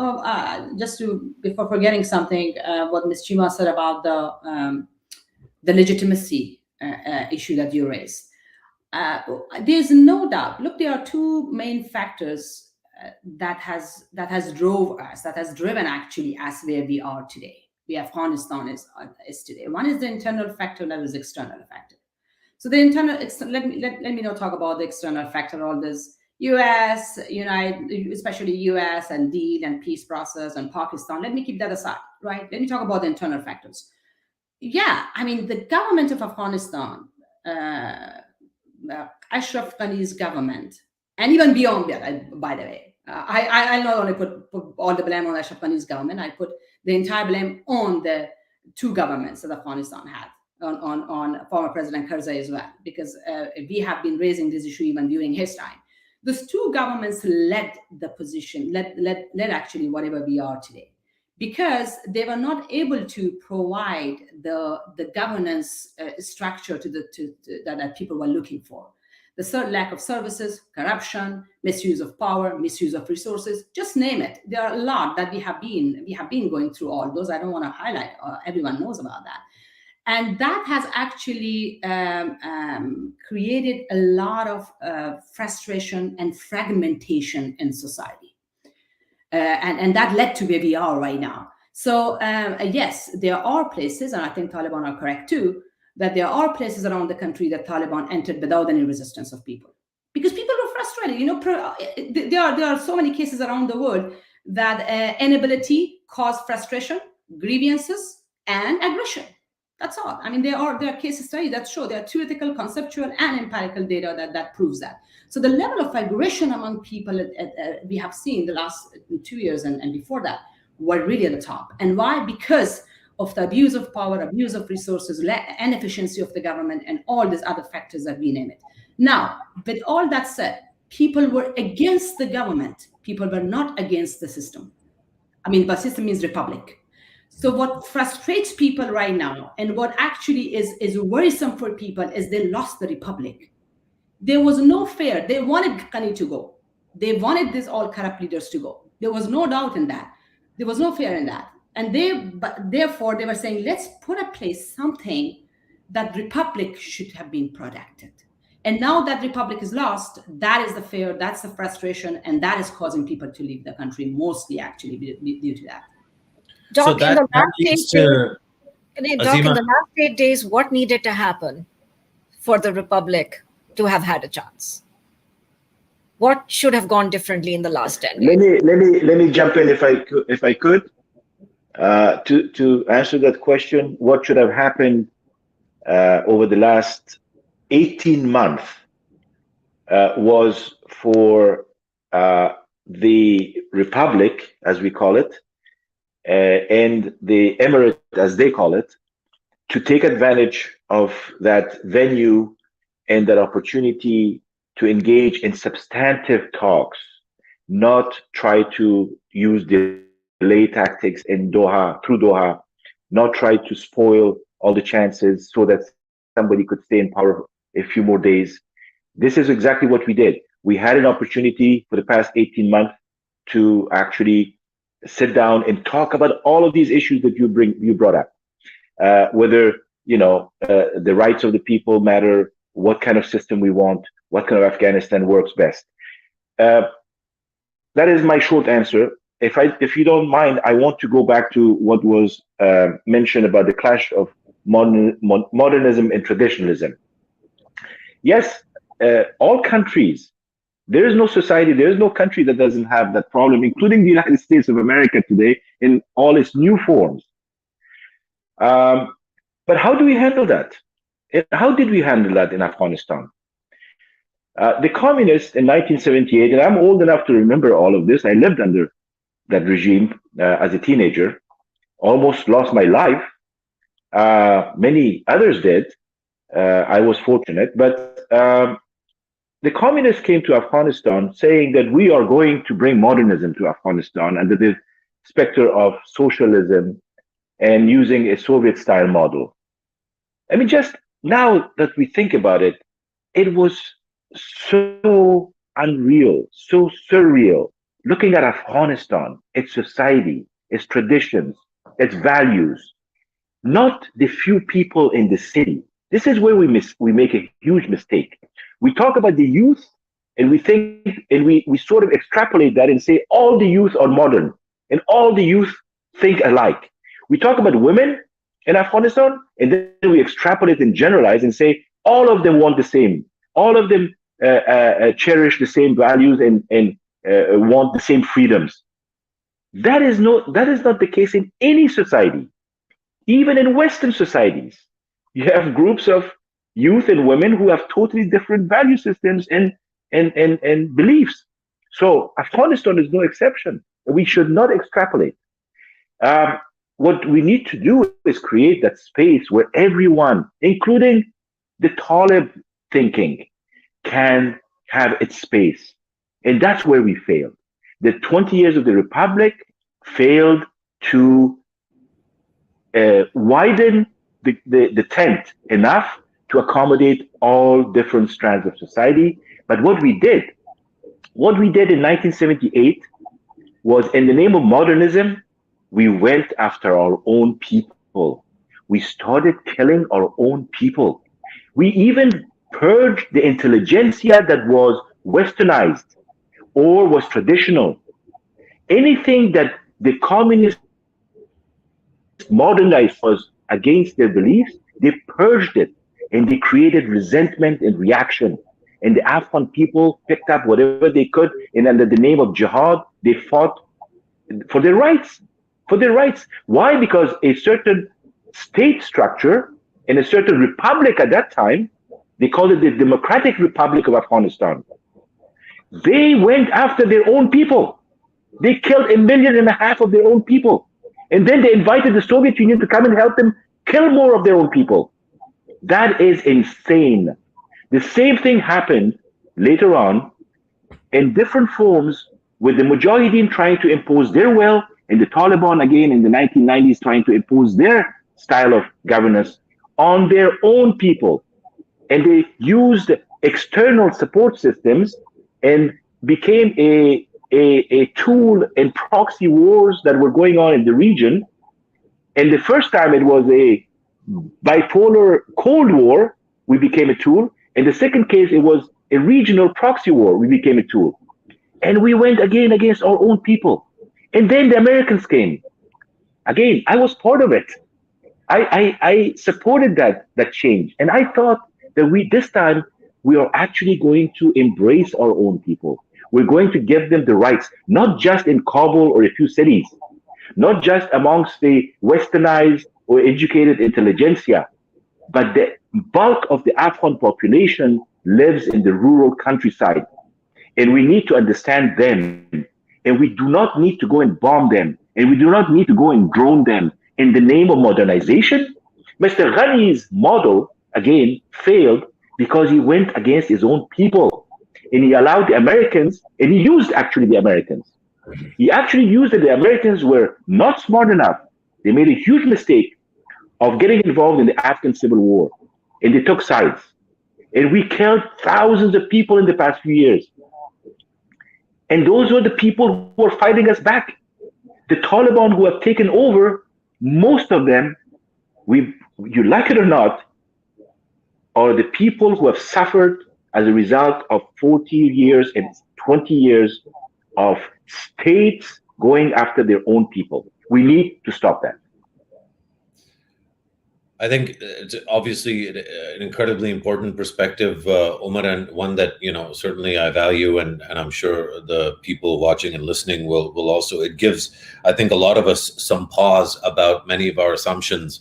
before forgetting something, what Ms. Chima said about the legitimacy issue that you raised. There's no doubt. Look, there are two main factors that has driven actually us where we are today. Where Afghanistan is today. One is the internal factor, and is external factor. So the internal, let me not talk about the external factor. All this U.S., especially U.S. and deal and peace process and Pakistan. Let me keep that aside, right? Let me talk about the internal factors. Yeah, the government of Afghanistan, Ashraf Ghani's government, and even beyond that, by the way, I not only put all the blame on Ashraf Ghani's government, I put the entire blame on the two governments that Afghanistan had, on former President Karzai as well, because we have been raising this issue even during his time. Those two governments led the position, led actually whatever we are today. because they were not able to provide the governance structure that people were looking for. The lack of services, corruption, misuse of power, misuse of resources, just name it. There are a lot that we have been going through all those. I don't want to highlight, everyone knows about that. And that has actually created a lot of frustration and fragmentation in society. And that led to where we are right now. So yes, there are places, and I think Taliban are correct too, that there are places around the country that Taliban entered without any resistance of people, because people were frustrated. You know, there are so many cases around the world that inability caused frustration, grievances, and aggression. That's all. I mean, there are case studies that show, there are theoretical, conceptual, and empirical data that proves that. So the level of aggression among people we have seen the last 2 years and before that were really at the top. And why? Because of the abuse of power, abuse of resources, inefficiency of the government, and all these other factors that we name it. Now, with all that said, people were against the government. People were not against the system. I mean, but system means republic. So what frustrates people right now, and what actually is worrisome for people, is they lost the republic. There was no fear. They wanted Ghani to go. They wanted these all corrupt leaders to go. There was no doubt in that. There was no fear in that. And therefore, they were saying, let's put in place something that republic should have been protected. And now that republic is lost, that is the fear, that's the frustration, and that is causing people to leave the country, mostly actually due to that. Doc, So that leads to Doc, in the last 8 days, what needed to happen for the republic to have had a chance? What should have gone differently in the last 10 days? Let me jump in if I could to answer that question. What should have happened over the last 18 months was for the republic, as we call it, and the Emirate, as they call it, to take advantage of that venue and that opportunity to engage in substantive talks, not try to use delay tactics in Doha, through Doha, not try to spoil all the chances so that somebody could stay in power a few more days. This is exactly what we did. We had an opportunity for the past 18 months to actually sit down and talk about all of these issues that you brought up, whether the rights of the people matter, what kind of system we want, what kind of Afghanistan works best. That is my short answer. If you don't mind, I want to go back to what was mentioned about the clash of modernism and traditionalism. Yes, all countries. There is no society, there is no country that doesn't have that problem, including the United States of America today in all its new forms. But how do we handle that? How did we handle that in Afghanistan? The communists in 1978, and I'm old enough to remember all of this. I lived under that regime as a teenager, almost lost my life. Many others did. I was fortunate, but the communists came to Afghanistan saying that we are going to bring modernism to Afghanistan under the specter of socialism and using a Soviet-style model. I mean, just now that we think about it, it was so unreal, so surreal. Looking at Afghanistan, its society, its traditions, its values, not the few people in the city. This is where we make a huge mistake. We talk about the youth and we think, and we sort of extrapolate that and say all the youth are modern and all the youth think alike. We talk about women in Afghanistan and then we extrapolate and generalize and say all of them want the same. All of them cherish the same values and want the same freedoms. That is not the case in any society. Even in Western societies, you have groups of youth and women who have totally different value systems and beliefs. So Afghanistan is no exception. We should not extrapolate. What we need to do is create that space where everyone, including the Talib thinking, can have its space. And that's where we failed. The 20 years of the Republic failed to widen the tent enough to accommodate all different strands of society. But what we did in 1978 was, in the name of modernism, we went after our own people. We started killing our own people. We even purged the intelligentsia that was westernized or was traditional. Anything that the communists modernized was against their beliefs, they purged it, and they created resentment and reaction. And the Afghan people picked up whatever they could, and under the name of jihad, they fought for their rights. For their rights. Why? Because a certain state structure in a certain republic at that time, they called it the Democratic Republic of Afghanistan. They went after their own people. They killed 1.5 million of their own people. And then they invited the Soviet Union to come and help them kill more of their own people. That is insane. The same thing happened later on in different forms, with the Mujahideen trying to impose their will, and the Taliban again in the 1990s trying to impose their style of governance on their own people. And they used external support systems and became a tool in proxy wars that were going on in the region. And the first time it was a bipolar Cold War, we became a tool. In the second case, it was a regional proxy war, we became a tool. And we went again against our own people. And then the Americans came. Again, I was part of it. I supported that change. And I thought that this time we are actually going to embrace our own people. We're going to give them the rights, not just in Kabul or a few cities, not just amongst the westernized or educated intelligentsia, but the bulk of the Afghan population lives in the rural countryside. And we need to understand them. And we do not need to go and bomb them. And we do not need to go and drone them in the name of modernization. Mr. Ghani's model, again, failed because he went against his own people. And he allowed the Americans, and he used actually the Americans. He actually used that the Americans were not smart enough. They made a huge mistake of getting involved in the Afghan civil war. And they took sides. And we killed thousands of people in the past few years. And those were the people who are fighting us back. The Taliban who have taken over, most of them, you like it or not, are the people who have suffered as a result of 40 years and 20 years of states going after their own people. We need to stop that. I think it's obviously an incredibly important perspective, Omar, and one that, certainly I value, and I'm sure the people watching and listening will also. It gives, I think, a lot of us some pause about many of our assumptions,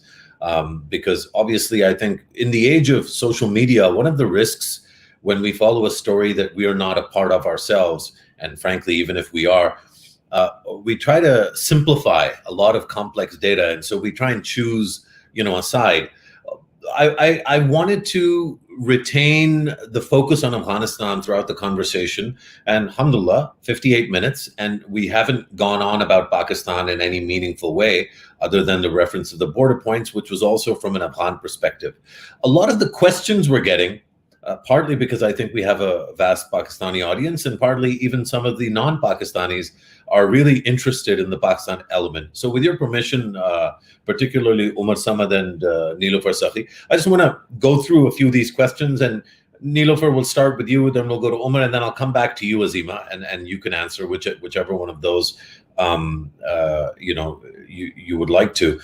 because obviously I think in the age of social media, one of the risks when we follow a story that we are not a part of ourselves, and frankly, even if we are, we try to simplify a lot of complex data, and so we try and choose aside. I wanted to retain the focus on Afghanistan throughout the conversation, and alhamdulillah, 58 minutes, and we haven't gone on about Pakistan in any meaningful way other than the reference of the border points, which was also from an Afghan perspective. A lot of the questions we're getting, partly because I think we have a vast Pakistani audience, and partly even some of the non-Pakistanis are really interested in the Pakistan element. So with your permission, particularly Umar Samad and Niloufar Sakhi, I just want to go through a few of these questions, and Niloufar, we'll start with you, then we'll go to Umar, and then I'll come back to you, Azima, and you can answer whichever one of those you would like to.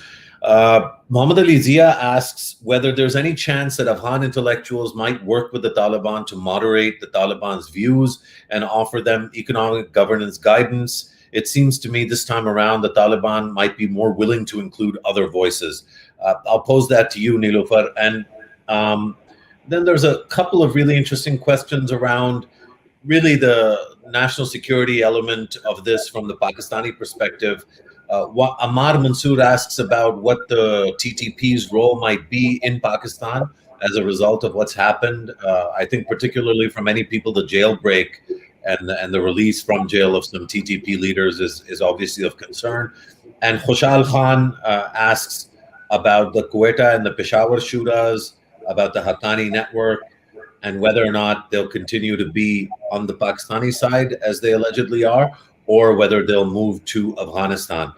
Muhammad Ali Zia asks whether there's any chance that Afghan intellectuals might work with the Taliban to moderate the Taliban's views and offer them economic governance guidance. It seems to me this time around the Taliban might be more willing to include other voices. I'll pose that to you, Niloufar. And then there's a couple of really interesting questions around really the national security element of this from the Pakistani perspective. What Ammar Mansoor asks about what the TTP's role might be in Pakistan as a result of what's happened. I think particularly for many people, the jailbreak and the release from jail of some TTP leaders is obviously of concern. And Khushal Khan asks about the Quetta and the Peshawar shooters, about the Haqqani network, and whether or not they'll continue to be on the Pakistani side as they allegedly are, or whether they'll move to Afghanistan.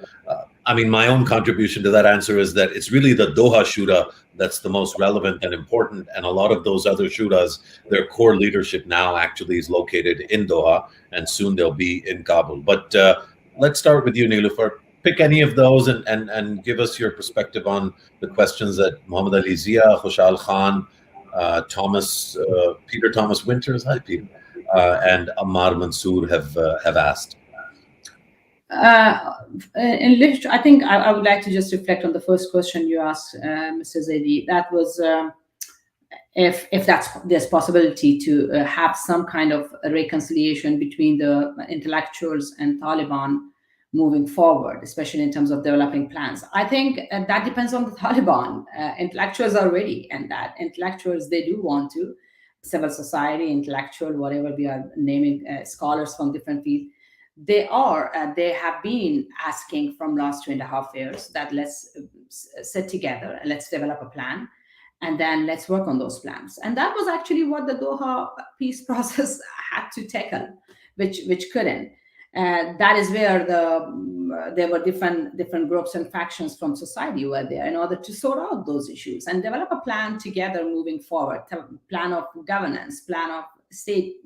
I mean, my own contribution to that answer is that it's really the Doha shooter that's the most relevant and important. And a lot of those other shooters, their core leadership now actually is located in Doha, and soon they'll be in Kabul. But let's start with you, Niloufar. Pick any of those and give us your perspective on the questions that Muhammad Ali Zia, Khushal Khan, Peter Thomas Winters, hi Peter, and Ammar Mansoor have asked. In literature, I think I would like to just reflect on the first question you asked, Mr. Zaidi. That was if there's possibility to have some kind of a reconciliation between the intellectuals and Taliban moving forward, especially in terms of developing plans. I think that depends on the Taliban. Intellectuals are ready, and that intellectuals, they do want to, civil society, intellectual, whatever we are naming, scholars from different fields, they have been asking from last 2.5 years that let's sit together and let's develop a plan, and then let's work on those plans. And that was actually what the Doha peace process had to tackle, which couldn't. That is where there were different groups and factions from society were there in order to sort out those issues and develop a plan together moving forward, plan of governance, plan of state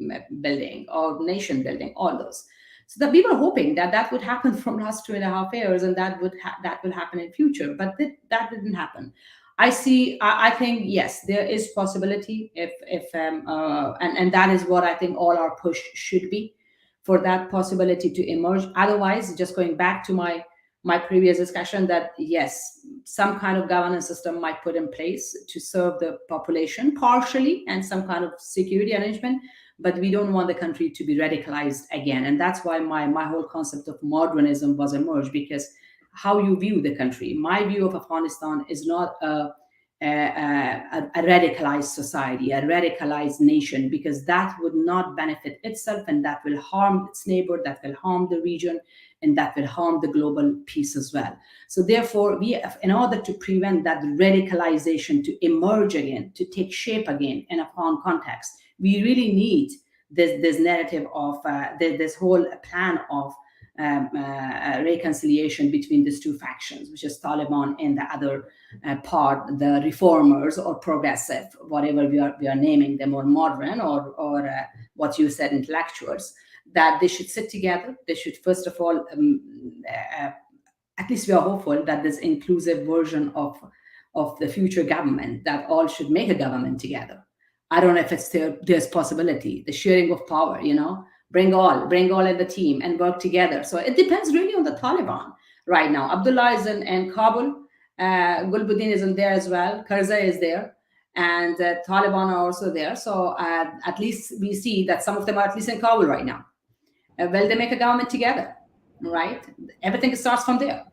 building or nation building, all those. So that we were hoping that would happen from last 2.5 years, and that will happen in future, but that didn't happen. I think yes, there is possibility and that is what I think all our push should be, for that possibility to emerge. Otherwise, just going back to my previous discussion, that yes, some kind of governance system might put in place to serve the population partially and some kind of security arrangement, but we don't want the country to be radicalized again. And that's why my whole concept of modernism was emerged, because how you view the country. My view of Afghanistan is not a radicalized society, a radicalized nation, because that would not benefit itself, and that will harm its neighbor, that will harm the region, and that will harm the global peace as well. So therefore, in order to prevent that radicalization to emerge again, to take shape again in a Afghan context, we really need this narrative of this whole plan of reconciliation between these two factions, which is Taliban and the other part, the reformers or progressive, whatever we are naming them, or modern or what you said, intellectuals, that they should sit together. They should, first of all, at least we are hopeful that this inclusive version of the future government, that all should make a government together. I don't know if there's possibility, the sharing of power, bring all in the team and work together. So it depends really on the Taliban right now. Abdullah is in Kabul, Gulbuddin is in there as well, Karzai is there, and Taliban are also there. So at least we see that some of them are at least in Kabul right now. Well, they make a government together, right? Everything starts from there.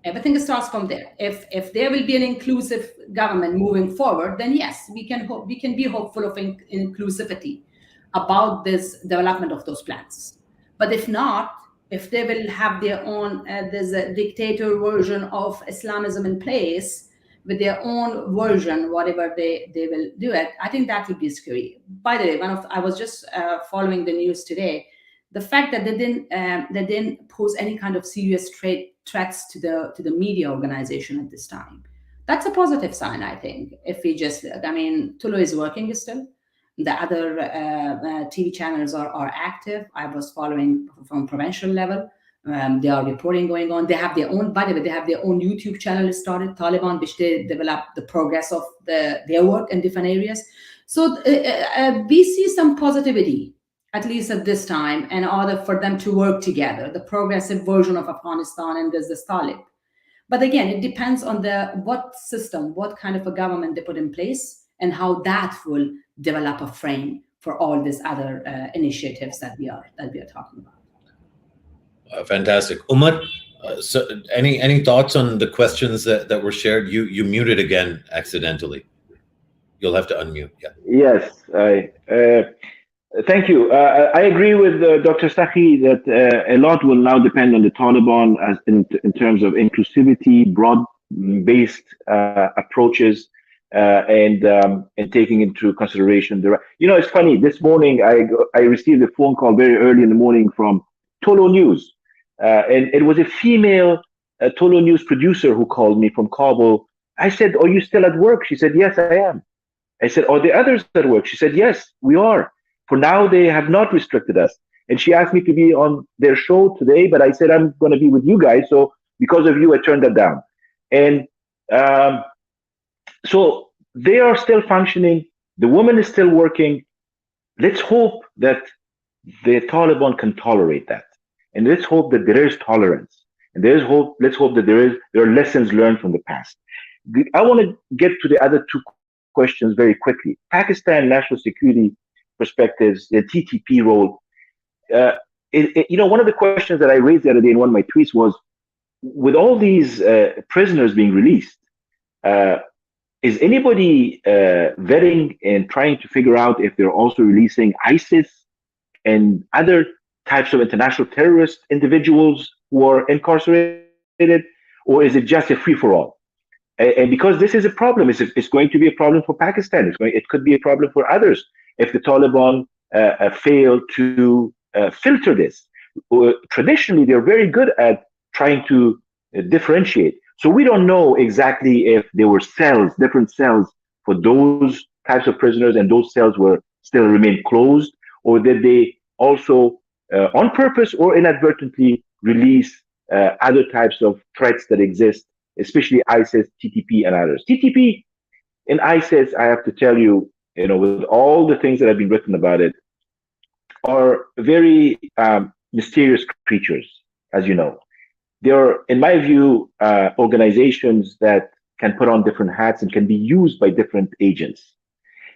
If there will be an inclusive government moving forward, then yes, we can be hopeful of inclusivity about this development of those plans. But if not, if they will have their own, there's a dictator version of Islamism in place with their own version, whatever they will do it, I think that would be scary. By the way, I was just following the news today, the fact that they didn't pose any kind of serious threats to the media organization at this time. That's a positive sign, I think. If we just, Tulu is working still. The other TV channels are active. I was following from provincial level. There are reporting going on. They have their own, by the way, they have their own YouTube channel started, Taliban, which they develop the progress of their work in different areas. So we see some positivity, at least at this time, in order for them to work together, the progressive version of Afghanistan, and there's the Talib. But again, it depends on what system, what kind of a government they put in place, and how that will develop a frame for all these other initiatives that we are talking about. Fantastic. Umar, so any thoughts on the questions that were shared? You muted again accidentally. You'll have to unmute. Yeah. Yes, Thank you. I agree with Dr. Saki that a lot will now depend on the Taliban as in terms of inclusivity, broad-based approaches, and taking into consideration the. It's funny. This morning, I received a phone call very early in the morning from Tolo News, and it was a female Tolo News producer who called me from Kabul. I said, "Are you still at work?" She said, "Yes, I am." I said, "Are the others at work?" She said, "Yes, we are. For now, they have not restricted us." And she asked me to be on their show today, but I said, "I'm going to be with you guys." So because of you, I turned that down. And um, so they are still functioning. The woman is still working. Let's hope that the Taliban can tolerate that. And let's hope that there is tolerance. And let's hope that there are lessons learned from the past. I want to get to the other two questions very quickly. Pakistan national security perspectives, the TTP role. One of the questions that I raised the other day in one of my tweets was, with all these prisoners being released, is anybody vetting and trying to figure out if they're also releasing ISIS and other types of international terrorist individuals who are incarcerated, or is it just a free-for-all? And because this is a problem, it's going to be a problem for Pakistan. It could be a problem for others if the Taliban fail to filter this. Traditionally, they're very good at trying to differentiate. So we don't know exactly if there were different cells for those types of prisoners, and those cells were still remain closed, or did they also, on purpose or inadvertently, release other types of threats that exist, especially ISIS, TTP, and others. TTP and ISIS, I have to tell you, with all the things that have been written about it, are very mysterious creatures, as you know. They're, in my view, organizations that can put on different hats and can be used by different agents.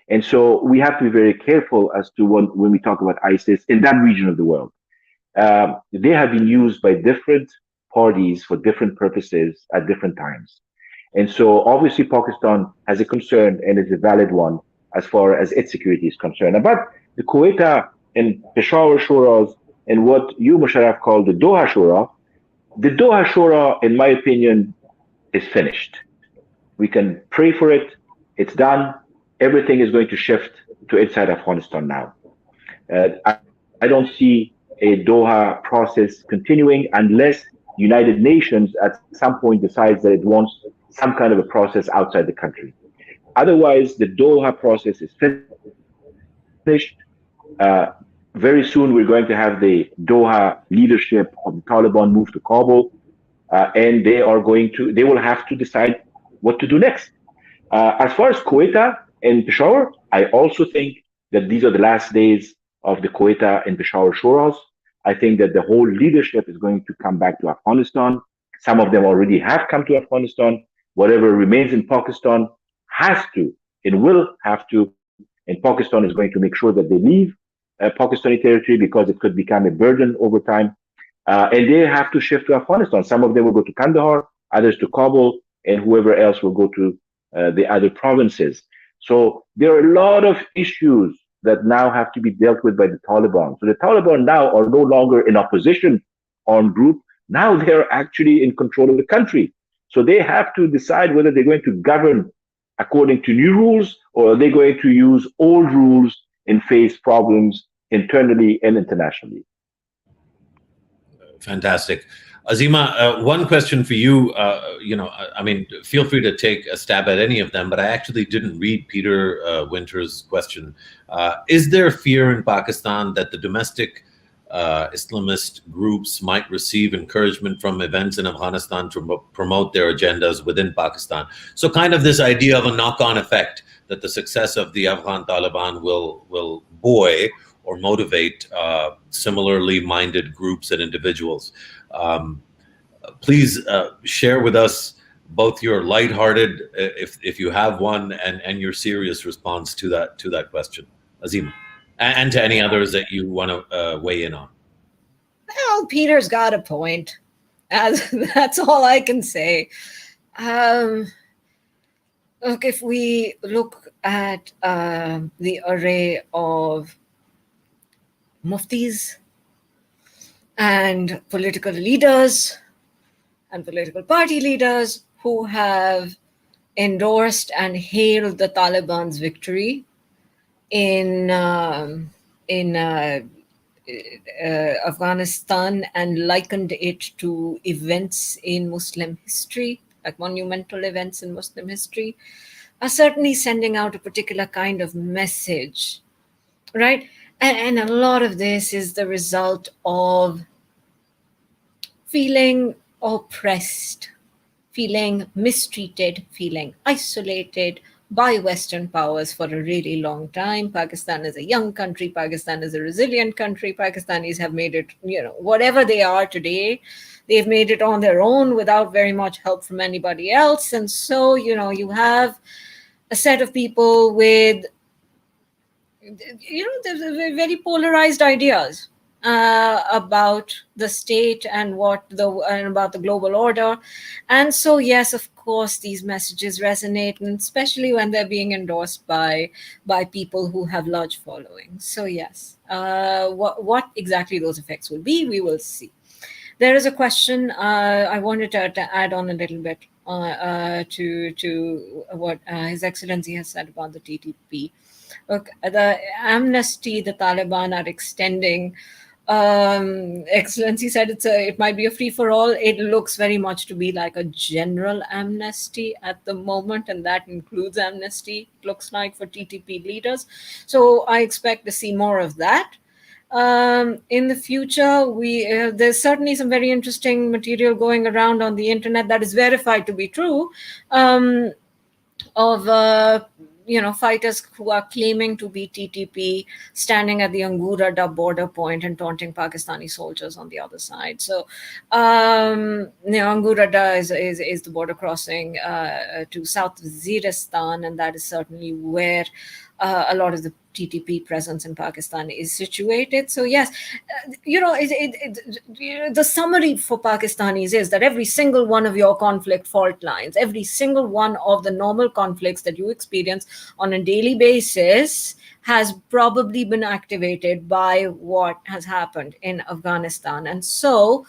And so we have to be very careful as to when we talk about ISIS in that region of the world. They have been used by different parties for different purposes at different times. And so obviously Pakistan has a concern, and it's a valid one as far as its security is concerned. About the Kuwaita and Peshawar Shuras and what you, Musharraf, call the Doha Shura, the Doha Shura, in my opinion, is finished. We can pray for it. It's done. Everything is going to shift to inside Afghanistan now. I don't see a Doha process continuing unless United Nations at some point decides that it wants some kind of a process outside the country. Otherwise, the Doha process is finished. Very soon, we're going to have the Doha leadership of the Taliban move to Kabul, and they will have to decide what to do next. As far as Kuwaita and Peshawar, I also think that these are the last days of the Kuwaita and Peshawar Shuras. I think that the whole leadership is going to come back to Afghanistan. Some of them already have come to Afghanistan. Whatever remains in Pakistan has to and will have to, and Pakistan is going to make sure that they leave Pakistani territory, because it could become a burden over time. And they have to shift to Afghanistan. Some of them will go to Kandahar, others to Kabul, and whoever else will go to the other provinces. So there are a lot of issues that now have to be dealt with by the Taliban. So the Taliban now are no longer an opposition armed group. Now they're actually in control of the country. So they have to decide whether they're going to govern according to new rules, or are they going to use old rules and face problems internally and internationally. Fantastic. Azima, one question for you. Feel free to take a stab at any of them, but I actually didn't read Peter Winter's question. Is there fear in Pakistan that the domestic Islamist groups might receive encouragement from events in Afghanistan to promote their agendas within Pakistan? So kind of this idea of a knock-on effect, that the success of the Afghan Taliban will buoy or motivate similarly minded groups and individuals. Please share with us both your lighthearted, if you have one, and your serious response to that question, Azima, and to any others that you want to weigh in on. Well, Peter's got a point. That's all I can say. Look, if we look at the array of muftis and political leaders and political party leaders who have endorsed and hailed the Taliban's victory in Afghanistan and likened it to events in Muslim history, like monumental events in Muslim history, are certainly sending out a particular kind of message, right? And a lot of this is the result of feeling oppressed, feeling mistreated, feeling isolated by Western powers for a really long time. Pakistan is a young country. Pakistan is a resilient country. Pakistanis have made it, whatever they are today, they've made it on their own without very much help from anybody else. And so, you have a set of people with, very polarized ideas about the state and about the global order. And so, yes, of course, these messages resonate, and especially when they're being endorsed by people who have large followings. So yes, what exactly those effects will be, we will see. There is a question I wanted to add on a little bit to what His Excellency has said about the TTP. Look, the amnesty the Taliban are extending, Excellency said it might be a free-for-all. It looks very much to be like a general amnesty at the moment, and that includes amnesty, it looks like, for TTP leaders. So I expect to see more of that. In the future, there's certainly some very interesting material going around on the internet that is verified to be true, of fighters who are claiming to be TTP standing at the Angurada border point and taunting Pakistani soldiers on the other side. So, Angurada is the border crossing to South Waziristan, and that is certainly where a lot of the TTP presence in Pakistan is situated. So yes, the summary for Pakistanis is that every single one of your conflict fault lines, every single one of the normal conflicts that you experience on a daily basis has probably been activated by what has happened in Afghanistan. And so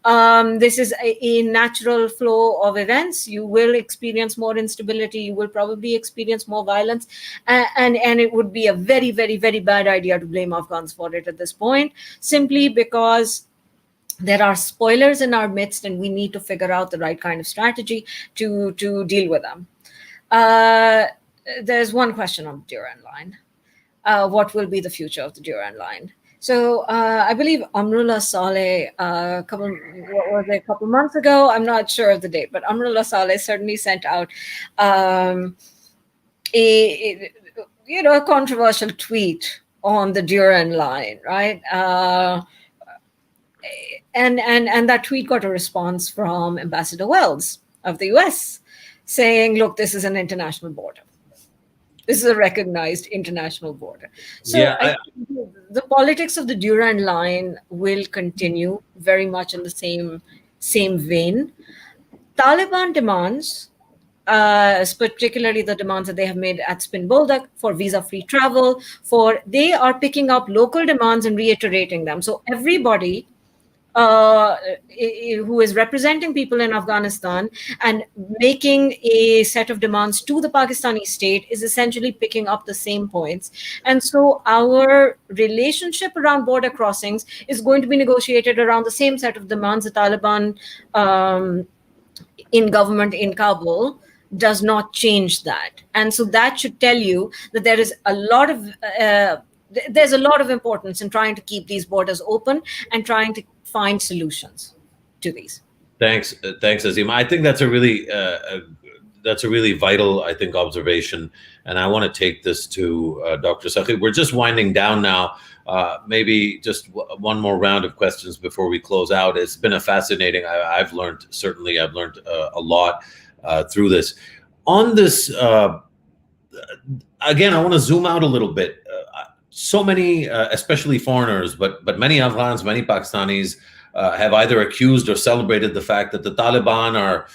this is a natural flow of events. You will experience more instability. You will probably experience more violence. And it would be a very, very, very bad idea to blame Afghans for it at this point, simply because there are spoilers in our midst, and we need to figure out the right kind of strategy to deal with them. There's one question on the Durand line. What will be the future of the Durand line? So I believe Amrullah Saleh, a couple months ago, I'm not sure of the date, but Amrullah Saleh certainly sent out a controversial tweet on the Durand line, right? And that tweet got a response from Ambassador Wells of the US saying, look, this is an international border. This is a recognized international border. So yeah, the politics of the Durand line will continue very much in the same vein. Taliban demands, particularly the demands that they have made at Spin Boldak for visa-free travel, they are picking up local demands and reiterating them. So everybody who is representing people in Afghanistan and making a set of demands to the Pakistani state is essentially picking up the same points. And so our relationship around border crossings is going to be negotiated around the same set of demands. The Taliban in government in Kabul does not change that. And so that should tell you that there is there's a lot of importance in trying to keep these borders open and trying to find solutions to these. Thanks, Azim. I think that's a really vital, I think, observation, and I want to take this to Dr. Sakhi. We're just winding down now. Maybe just one more round of questions before we close out. It's been a fascinating. I've learned a lot through this. On this, again, I want to zoom out a little bit. So many, especially foreigners, but many Afghans, many Pakistanis have either accused or celebrated the fact that the Taliban are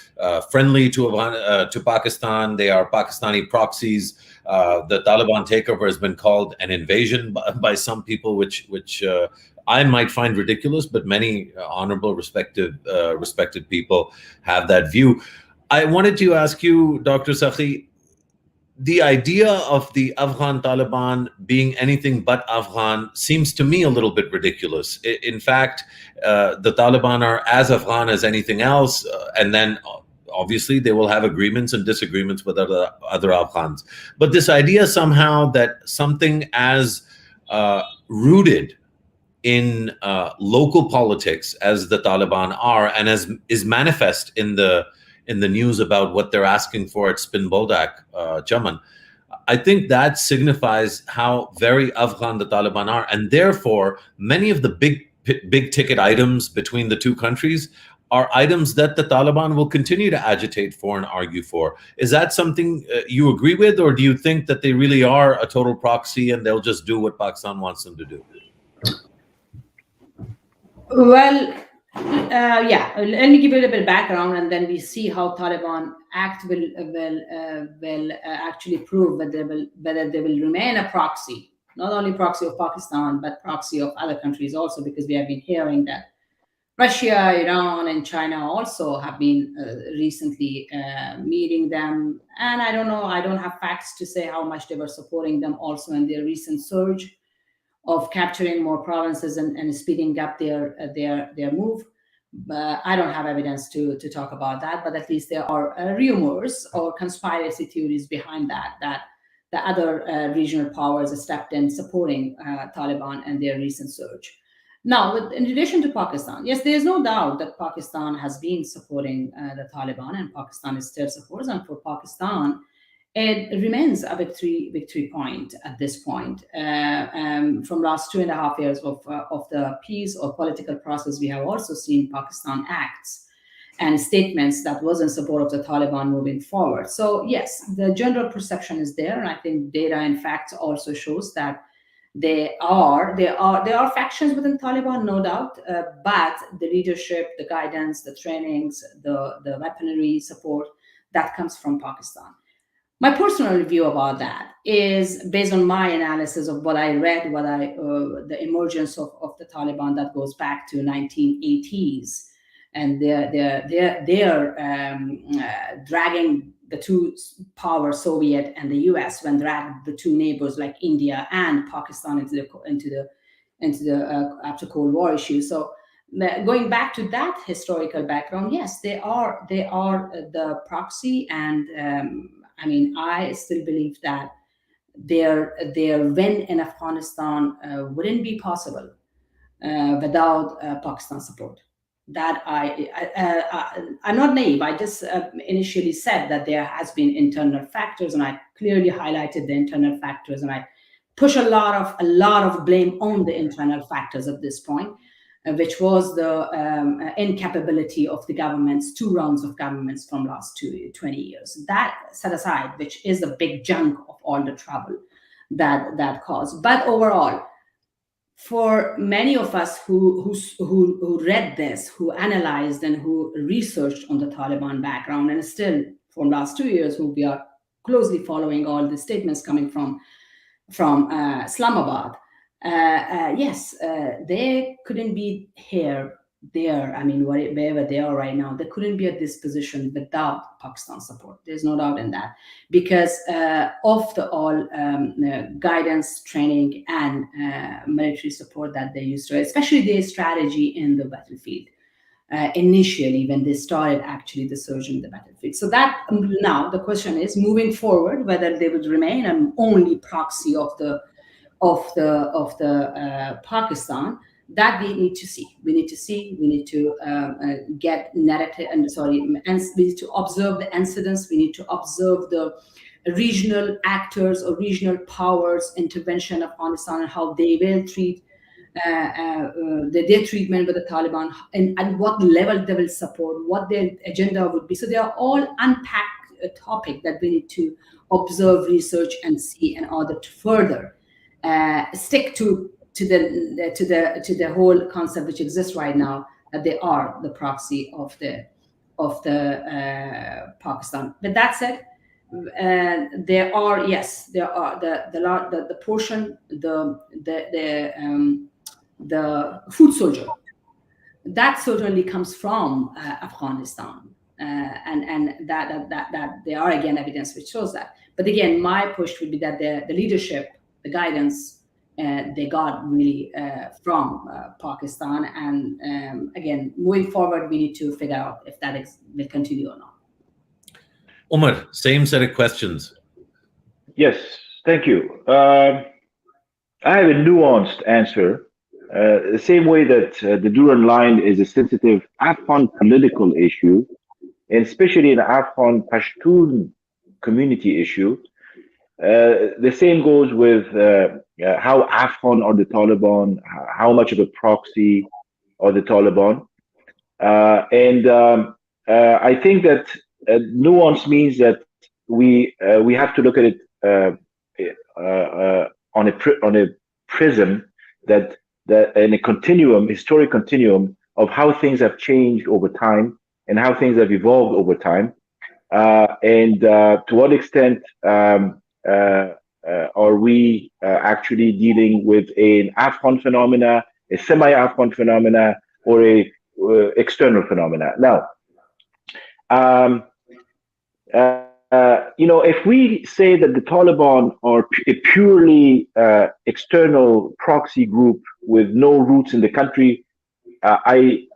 friendly to Pakistan. They are Pakistani proxies. The Taliban takeover has been called an invasion by some people, which I might find ridiculous, but many honorable, respected people have that view. I wanted to ask you, Dr. Sakhi, the idea of the Afghan Taliban being anything but Afghan seems to me a little bit ridiculous. In fact, the Taliban are as Afghan as anything else, and then obviously they will have agreements and disagreements with other Afghans. But this idea somehow that something as rooted in local politics as the Taliban are, and as is manifest in the news about what they're asking for at Spin Boldak, Chaman, I think that signifies how very Afghan the Taliban are, and therefore many of the big ticket items between the two countries are items that the Taliban will continue to agitate for and argue for. Is that something you agree with, or do you think that they really are a total proxy and they'll just do what Pakistan wants them to do? Well, yeah, let me give you a little bit of background, and then we see how Taliban act will actually prove whether they will remain a proxy, not only proxy of Pakistan, but proxy of other countries also, because we have been hearing that Russia, Iran, and China also have been recently meeting them. And I don't know, I don't have facts to say how much they were supporting them also in their recent surge of capturing more provinces and speeding up their move. But I don't have evidence to talk about that, but at least there are rumors or conspiracy theories behind that the other regional powers stepped in supporting Taliban and their recent surge. Now, in addition to Pakistan, yes, there is no doubt that Pakistan has been supporting the Taliban, and Pakistan is still supports. And for Pakistan, it remains a victory point at this point. From last 2.5 years of the peace or political process, we have also seen Pakistan acts and statements that was in support of the Taliban moving forward. So yes, the general perception is there, and I think data and facts also shows that there are factions within Taliban, no doubt, but the leadership, the guidance, the trainings, the weaponry support, that comes from Pakistan. My personal view about that is based on my analysis of what I read, the emergence of the Taliban that goes back to 1980s, and they're dragging the two powers, Soviet and the US, when dragged the two neighbors like India and Pakistan into the after Cold War issue. So going back to that historical background, yes, they are the proxy, and I mean, I still believe that their win in Afghanistan wouldn't be possible without Pakistan support. That I'm not naive. I just initially said that there has been internal factors, and I clearly highlighted the internal factors, and I push a lot of blame on the internal factors at this point, which was the incapability of the governments, two rounds of governments from last 20 years. That set aside, which is a big chunk of all the trouble that caused. But overall, for many of us who read this, who analyzed and who researched on the Taliban background, and still from last 2 years, who we are closely following all the statements coming from Islamabad, yes, they couldn't be there. I mean, wherever they are right now, they couldn't be at this position without Pakistan support. There's no doubt in that, because of the all guidance, training, and military support that they used to, especially their strategy in the battlefield. Initially, when they started actually the surge in the battlefield. So that now the question is, moving forward, whether they would remain an only proxy of the Pakistan. That we need to see. We need to get narrative, and we need to observe the incidents. We need to observe the regional actors or regional powers intervention of Afghanistan and how they will treat their treatment with the Taliban, and what level they will support, what their agenda would be. So they are all unpacked topic that we need to observe, research, and see in order to further stick to the whole concept which exists right now, that they are the proxy of the Pakistan. But that said, there are, yes, there are the portion, the food soldier, that certainly comes from Afghanistan, and that there are again evidence which shows that. But again, my push would be that the leadership, the guidance, they got really from Pakistan, and again, moving forward, we need to figure out if that will continue or not. Umar, same set of questions. Yes, thank you. I have a nuanced answer. The same way that the Duran line is a sensitive Afghan political issue, and especially an Afghan Pashtun community issue, the same goes with how Afghan are the Taliban, how much of a proxy are the Taliban. I think that nuance means that we have to look at it on a prism that in a continuum, historic continuum of how things have changed over time and how things have evolved over time, and to what extent are we actually dealing with an Afghan phenomena, a semi-Afghan phenomena, or a external phenomena. Now, if we say that the Taliban are a purely external proxy group with no roots in the country, I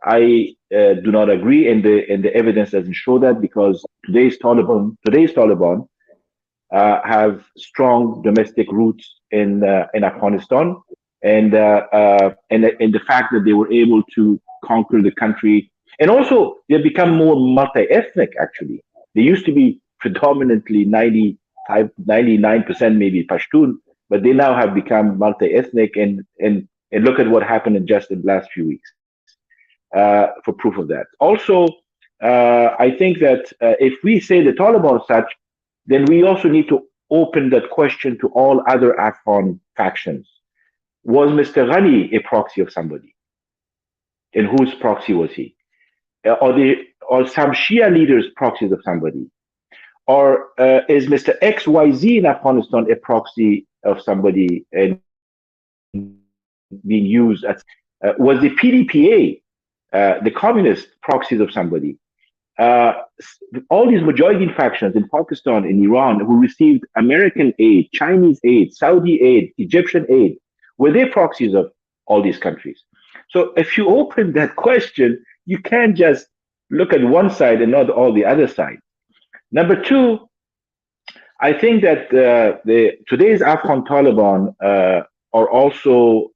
do not agree, and the evidence doesn't show that, because today's Taliban have strong domestic roots in Afghanistan, and the fact that they were able to conquer the country, and also they've become more multi-ethnic. Actually, they used to be predominantly 99% maybe Pashtun, but they now have become multi-ethnic, and look at what happened in just the last few weeks for proof of that. Also, I think that if we say the Taliban such, then we also need to open that question to all other Afghan factions. Was Mr. Ghani a proxy of somebody? And whose proxy was he? Or some Shia leaders proxies of somebody? Or is Mr. XYZ in Afghanistan a proxy of somebody and being used as, was the PDPA, the communist proxies of somebody? All these Mujahideen factions in Pakistan, in Iran, who received American aid, Chinese aid, Saudi aid, Egyptian aid, were they proxies of all these countries? So if you open that question, you can't just look at one side and not all the other sides. Number two, I think that today's Afghan Taliban are also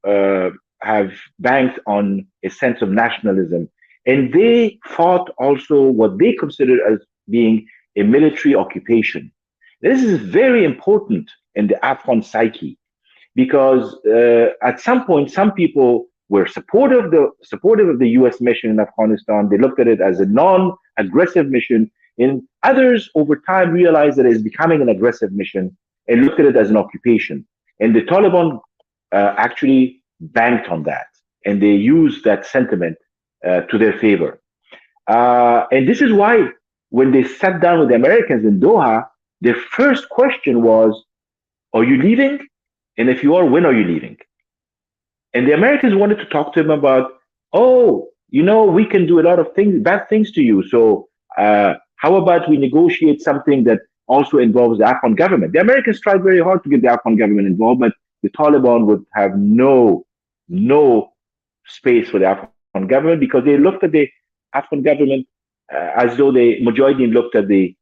have banked on a sense of nationalism, and they fought also what they consider as being a military occupation. This is very important in the Afghan psyche, because at some point, some people were supportive of the U.S. mission in Afghanistan. They looked at it as a non-aggressive mission, and others over time realized that it is becoming an aggressive mission and looked at it as an occupation. And the Taliban actually banked on that, and they used that sentiment to their favor. And this is why when they sat down with the Americans in Doha, their first question was, are you leaving? And if you are, when are you leaving? And the Americans wanted to talk to him about, oh, we can do a lot of things, bad things to you. So how about we negotiate something that also involves the Afghan government? The Americans tried very hard to get the Afghan government involved, but the Taliban would have no space for the Afghan government, because they looked at the Afghan government as though the Mujahideen looked at the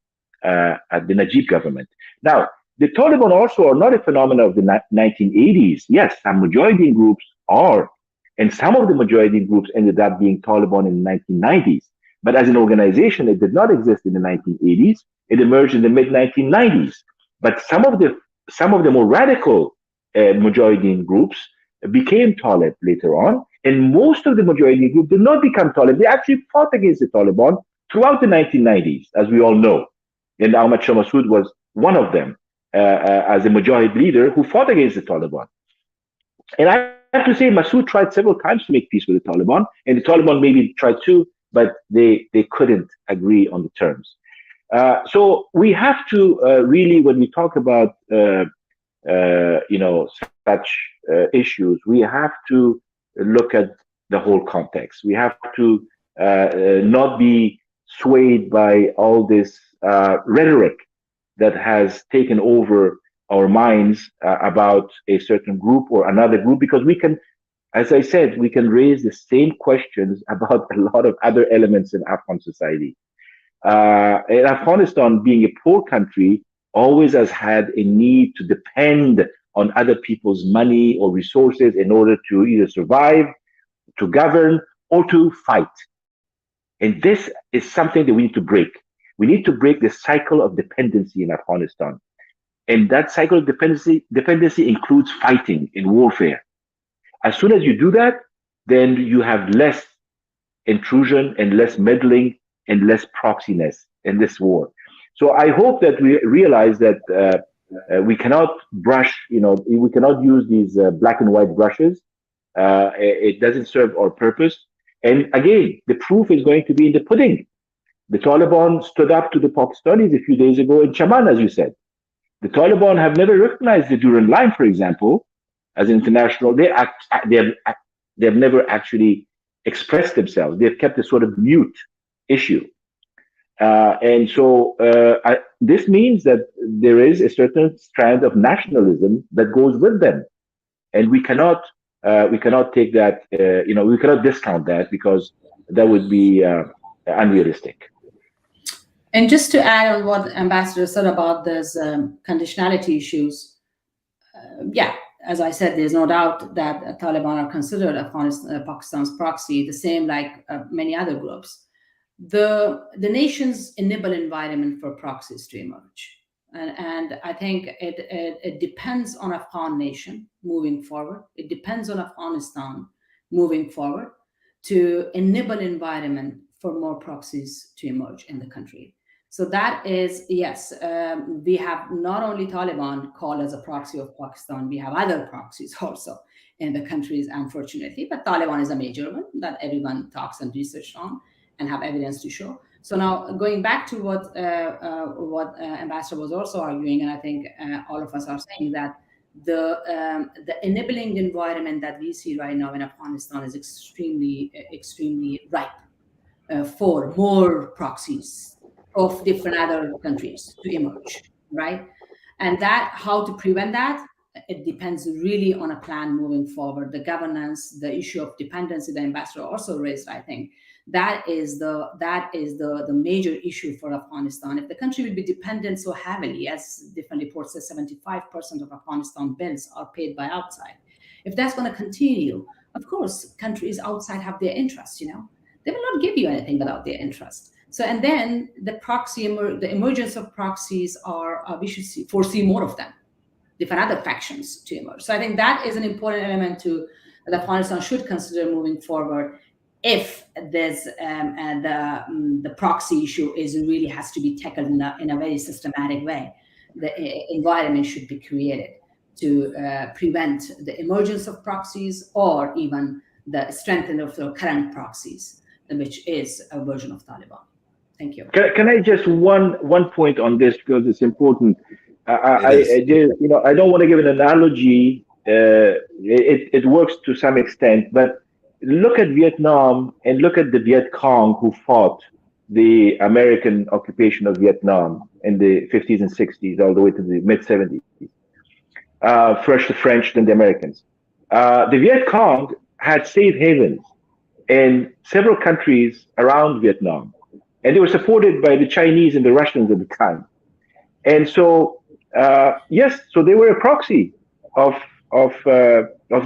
Najib government. Now, the Taliban also are not a phenomenon of the 1980s. Yes, some Mujahideen groups are, and some of the Mujahideen groups ended up being Taliban in the 1990s. But as an organization, it did not exist in the 1980s. It emerged in the mid-1990s. But some of the more radical Mujahideen groups became Talib later on, and most of the Mujahideen group did not become Talib. They actually fought against the Taliban throughout the 1990s, as we all know. And Ahmad Shah Massoud was one of them, as a Mujahid leader who fought against the Taliban. And I have to say, Massoud tried several times to make peace with the Taliban, and the Taliban maybe tried too, but they couldn't agree on the terms. So we have to really, when we talk about such issues, we have to look at the whole context. We have to not be swayed by all this rhetoric that has taken over our minds about a certain group or another group, because we can, as I said, we can raise the same questions about a lot of other elements in Afghan society. And Afghanistan, being a poor country, always has had a need to depend on other people's money or resources in order to either survive, to govern, or to fight. And this is something that we need to break. We need to break the cycle of dependency in Afghanistan. And that cycle of dependency includes fighting in warfare. As soon as you do that, then you have less intrusion and less meddling and less proxiness in this war. So I hope that we realize that we cannot brush, we cannot use these black and white brushes. It doesn't serve our purpose. And again, the proof is going to be in the pudding. The Taliban stood up to the Pakistanis a few days ago in Chaman, as you said. The Taliban have never recognized the Durand Line, for example, as international. They have never actually expressed themselves. They've kept a sort of mute issue. And so this means that there is a certain strand of nationalism that goes with them. And we cannot take that, we cannot discount that, because that would be unrealistic. And just to add on what Ambassador said about these conditionality issues, as I said, there's no doubt that Taliban are considered Pakistan's proxy, the same like many other groups. The nation's enable environment for proxies to emerge. And I think it depends on Afghan nation moving forward. It depends on Afghanistan moving forward to enable environment for more proxies to emerge in the country. So that is, yes, we have not only Taliban called as a proxy of Pakistan, we have other proxies also in the countries, unfortunately, but Taliban is a major one that everyone talks and research on and have evidence to show. So now going back to what Ambassador was also arguing, and I think all of us are saying that the enabling environment that we see right now in Afghanistan is extremely ripe for more proxies of different other countries to emerge, right? And that, how to prevent that, it depends really on a plan moving forward. The governance, the issue of dependency, the ambassador also raised, I think, that is the major issue for Afghanistan. If the country will be dependent so heavily, as different reports say, 75% of Afghanistan bills are paid by outside. If that's going to continue, of course, countries outside have their interests, They will not give you anything without their interest. So, and then the the emergence of proxies we should foresee more of them, different other factions to emerge. So I think that is an important element that Afghanistan should consider moving forward. If there's the proxy issue really has to be tackled in a very systematic way, the environment should be created to prevent the emergence of proxies or even the strengthening of the current proxies, which is a version of Taliban. Thank you. Can I just one point on this, because it's important. I don't want to give an analogy. It works to some extent, but look at Vietnam and look at the Viet Cong who fought the American occupation of Vietnam in the 50s and 60s, all the way to the mid 70s. First the French, then the Americans. The Viet Cong had safe havens in several countries around Vietnam, and they were supported by the Chinese and the Russians at the time. And so, yes, so they were a proxy of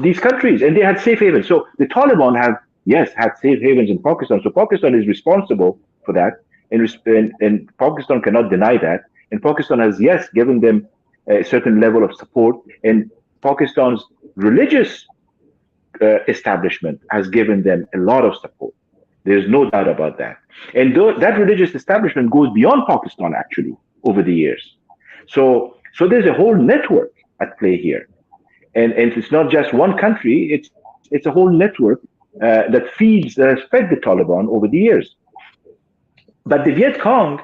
these countries, and they had safe havens. So the Taliban had safe havens in Pakistan. So Pakistan is responsible for that, and Pakistan cannot deny that. And Pakistan has, yes, given them a certain level of support, and Pakistan's religious establishment has given them a lot of support. There's no doubt about that. And that religious establishment goes beyond Pakistan, actually, over the years. So there's a whole network at play here. And it's not just one country, it's a whole network that has fed the Taliban over the years. But the Viet Cong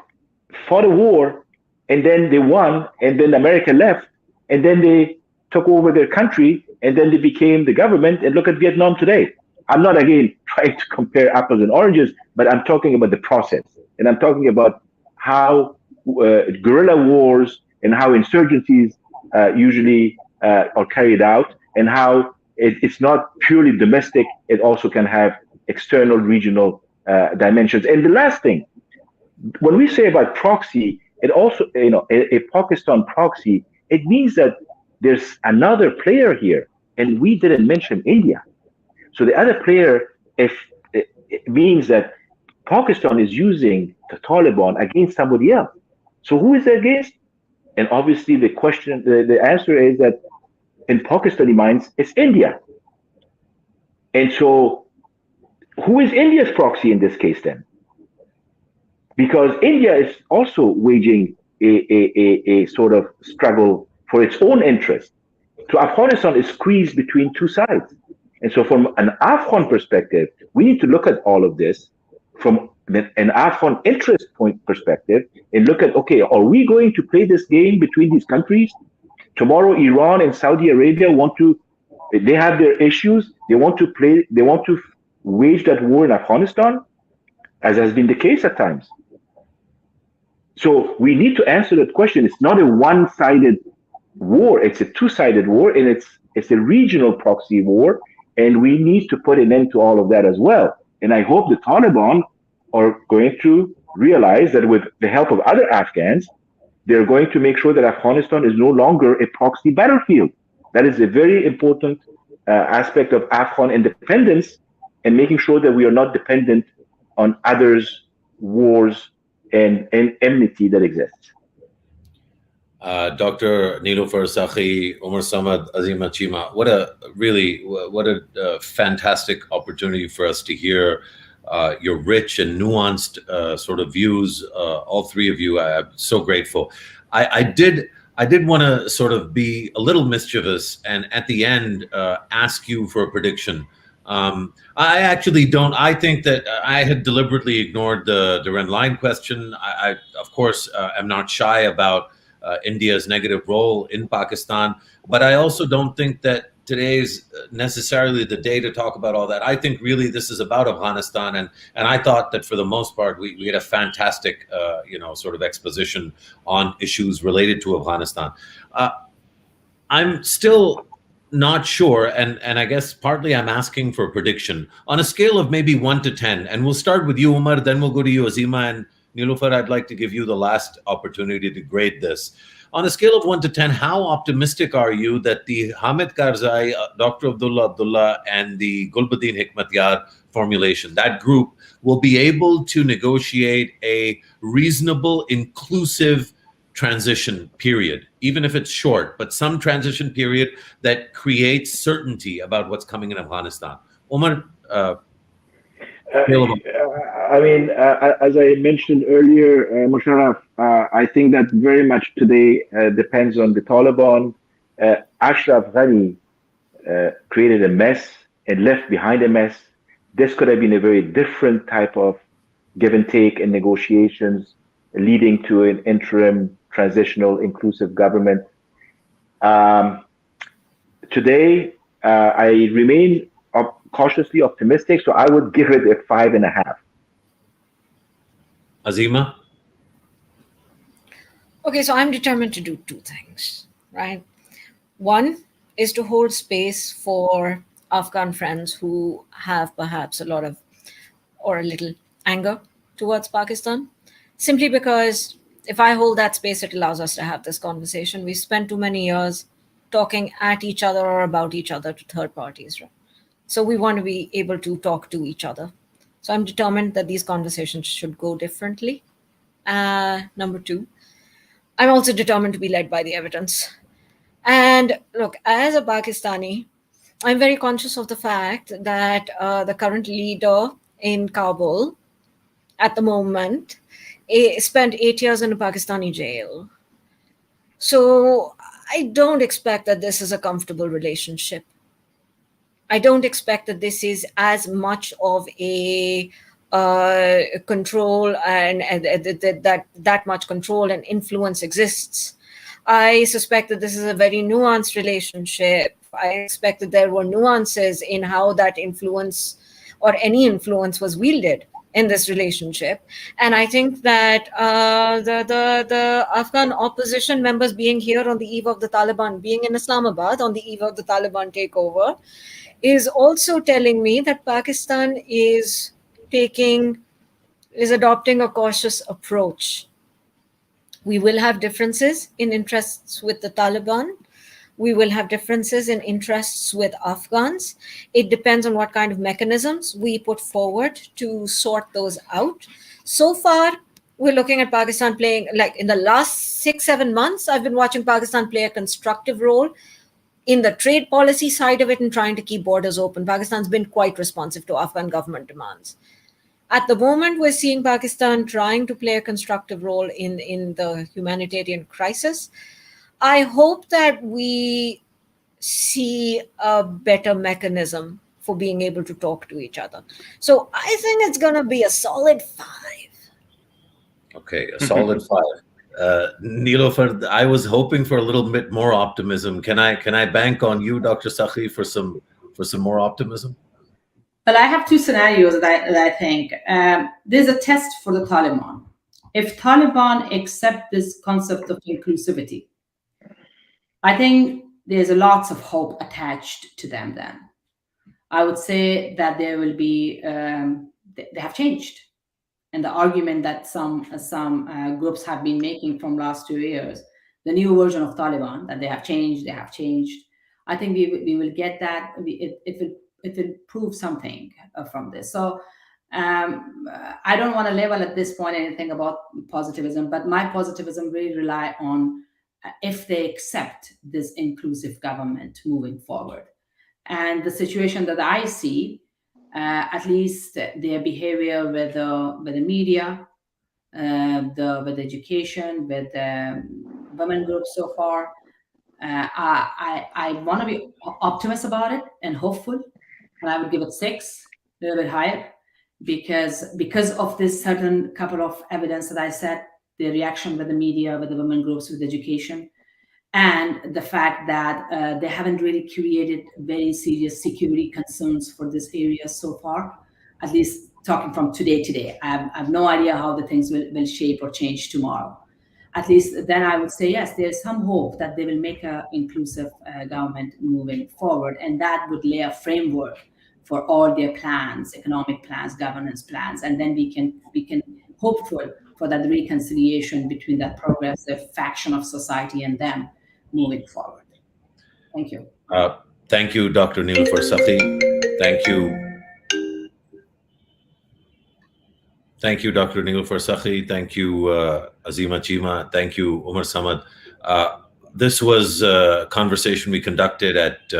fought a war, and then they won, and then America left, and then they took over their country, and then they became the government. And look at Vietnam today. I'm not, again, trying to compare apples and oranges, but I'm talking about the process. And I'm talking about how guerrilla wars and how insurgencies usually are carried out, and how it's not purely domestic. It also can have external regional dimensions. And the last thing, when we say about proxy, it also, a Pakistan proxy, it means that there's another player here, and we didn't mention India. So the other player, if it means that Pakistan is using the Taliban against somebody else. So who is it against? And obviously the question, the answer is that in Pakistani minds, it's India. And so who is India's proxy in this case then? Because India is also waging a sort of struggle for its own interest. So Afghanistan is squeezed between two sides. And so from an Afghan perspective, we need to look at all of this from an Afghan interest point perspective and look at, okay, are we going to play this game between these countries? Tomorrow, Iran and Saudi Arabia they have their issues. They want to wage that war in Afghanistan, as has been the case at times. So we need to answer that question. It's not a one-sided war. It's a two-sided war, and it's a regional proxy war, and we need to put an end to all of that as well. And I hope the Taliban are going to realize that with the help of other Afghans, they're going to make sure that Afghanistan is no longer a proxy battlefield. That is a very important aspect of Afghan independence, and making sure that we are not dependent on others' wars and enmity that exists. Dr. Niloufar Sakhi, Umar Samad, Azima Chima, what a fantastic opportunity for us to hear your rich and nuanced sort of views. All three of you, I'm so grateful. I did want to sort of be a little mischievous and at the end ask you for a prediction. I actually don't. I think that I had deliberately ignored the direct line question. I of course, am not shy about India's negative role in Pakistan, but I also don't think that today is necessarily the day to talk about all that. I think really this is about Afghanistan, and I thought that for the most part we had a fantastic sort of exposition on issues related to Afghanistan. I'm still not sure, and I guess partly I'm asking for a prediction on a scale of maybe 1 to 10, and we'll start with you, Umar, then we'll go to you, Azima, and Niloufar. I'd like to give you the last opportunity to grade this. On a scale of 1 to 10, how optimistic are you that the Hamid Karzai, Dr. Abdullah, and the Gulbuddin Hikmatyar formulation, that group, will be able to negotiate a reasonable, inclusive transition period, even if it's short, but some transition period that creates certainty about what's coming in Afghanistan? Umar, as I mentioned earlier, Musharraf, I think that very much today depends on the Taliban. Ashraf Ghani created a mess and left behind a mess. This could have been a very different type of give and take and negotiations leading to an interim, transitional, inclusive government. Today, I remain cautiously optimistic, so I would give it a 5.5. Azima? Okay, so I'm determined to do two things, right? One is to hold space for Afghan friends who have perhaps a little anger towards Pakistan, simply because if I hold that space, it allows us to have this conversation. We spent too many years talking at each other or about each other to third parties, right? So we want to be able to talk to each other. So I'm determined that these conversations should go differently. Number two, I'm also determined to be led by the evidence. And look, as a Pakistani, I'm very conscious of the fact that the current leader in Kabul at the moment spent 8 years in a Pakistani jail. So I don't expect that this is a comfortable relationship. I don't expect that this is as much of a control and that much control and influence exists. I suspect that this is a very nuanced relationship. I expect that there were nuances in how that influence or any influence was wielded in this relationship. And I think that the Afghan opposition members being here on the eve of the Taliban, being in Islamabad on the eve of the Taliban takeover, is also telling me that Pakistan is adopting a cautious approach. We will have differences in interests with the Taliban. We will have differences in interests with Afghans. It depends on what kind of mechanisms we put forward to sort those out. So far, we're looking at Pakistan playing, like in the last 6-7 months, I've been watching Pakistan play a constructive role in the trade policy side of it and trying to keep borders open. Pakistan's been quite responsive to Afghan government demands. At the moment, we're seeing Pakistan trying to play a constructive role in the humanitarian crisis. I hope that we see a better mechanism for being able to talk to each other. So I think it's going to be a solid 5. Okay, a solid 5. Nilofer, I was hoping for a little bit more optimism. Can I bank on you, Dr. Sakhi, for some more optimism? Well, I have 2 scenarios that I think. There's a test for the Taliban. If Taliban accept this concept of inclusivity, I think there's lots of hope attached to them then. I would say that there will be, they have changed. And the argument that some groups have been making from last 2 years, the new version of Taliban, that they have changed. I think we will get that. It will prove something from this. So I don't want to label at this point anything about positivism, but my positivism really rely on if they accept this inclusive government moving forward. And the situation that I see, at least their behavior with the media, with education, with women groups so far, I want to be optimistic about it and hopeful. And I would give it 6, a little bit higher, because of this certain couple of evidence that I said, the reaction with the media, with the women groups, with education, and the fact that they haven't really created very serious security concerns for this area so far, at least talking from today. I have no idea how the things will shape or change tomorrow. At least then I would say, yes, there's some hope that they will make an inclusive government moving forward, and that would lay a framework for all their plans, economic plans, governance plans, and then we can hope for that reconciliation between that progressive faction of society and them moving forward. Thank you. Thank you, Dr. Nilofer Sakhi. Thank you, Dr. Nilofer Sakhi. Thank you, Azima Chima. Thank you, Umar Samad. This was a conversation we conducted at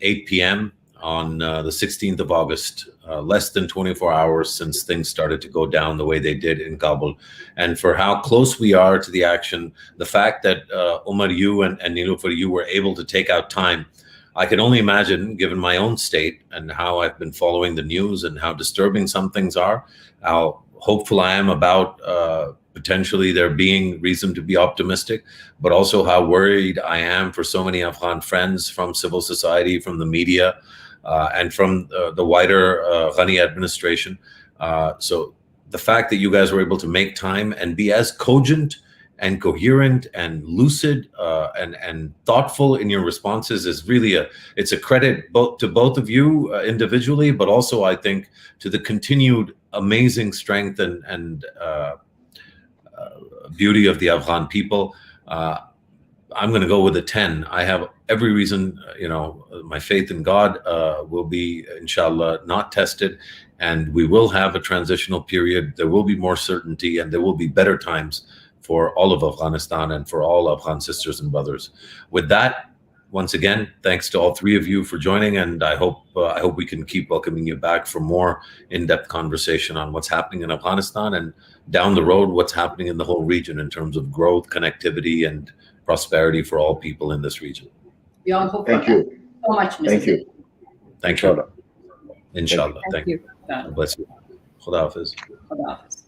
8 p.m. on the 16th of August, less than 24 hours since things started to go down the way they did in Kabul. And for how close we are to the action, the fact that Umar, you and Nilofer, you were able to take out time, I can only imagine, given my own state and how I've been following the news and how disturbing some things are, how hopeful I am about potentially there being reason to be optimistic, but also how worried I am for so many Afghan friends from civil society, from the media, and from the wider Ghani administration. So the fact that you guys were able to make time and be as cogent and coherent and lucid and thoughtful in your responses is really it's a credit both to both of you individually, but also I think to the continued amazing strength and beauty of the Afghan people. I'm going to go with a 10. I have every reason, my faith in God will be, inshallah, not tested, and we will have a transitional period. There will be more certainty, and there will be better times for all of Afghanistan and for all Afghan sisters and brothers. With that, once again, thanks to all 3 of you for joining, and I hope we can keep welcoming you back for more in-depth conversation on what's happening in Afghanistan and down the road what's happening in the whole region in terms of growth, connectivity, and prosperity for all people in this region. We all hope Thank you so much, Mr. Thank you. Thank you. Inshallah. Thank you. God Bless you. Khuda Hafiz. Khuda Hafiz.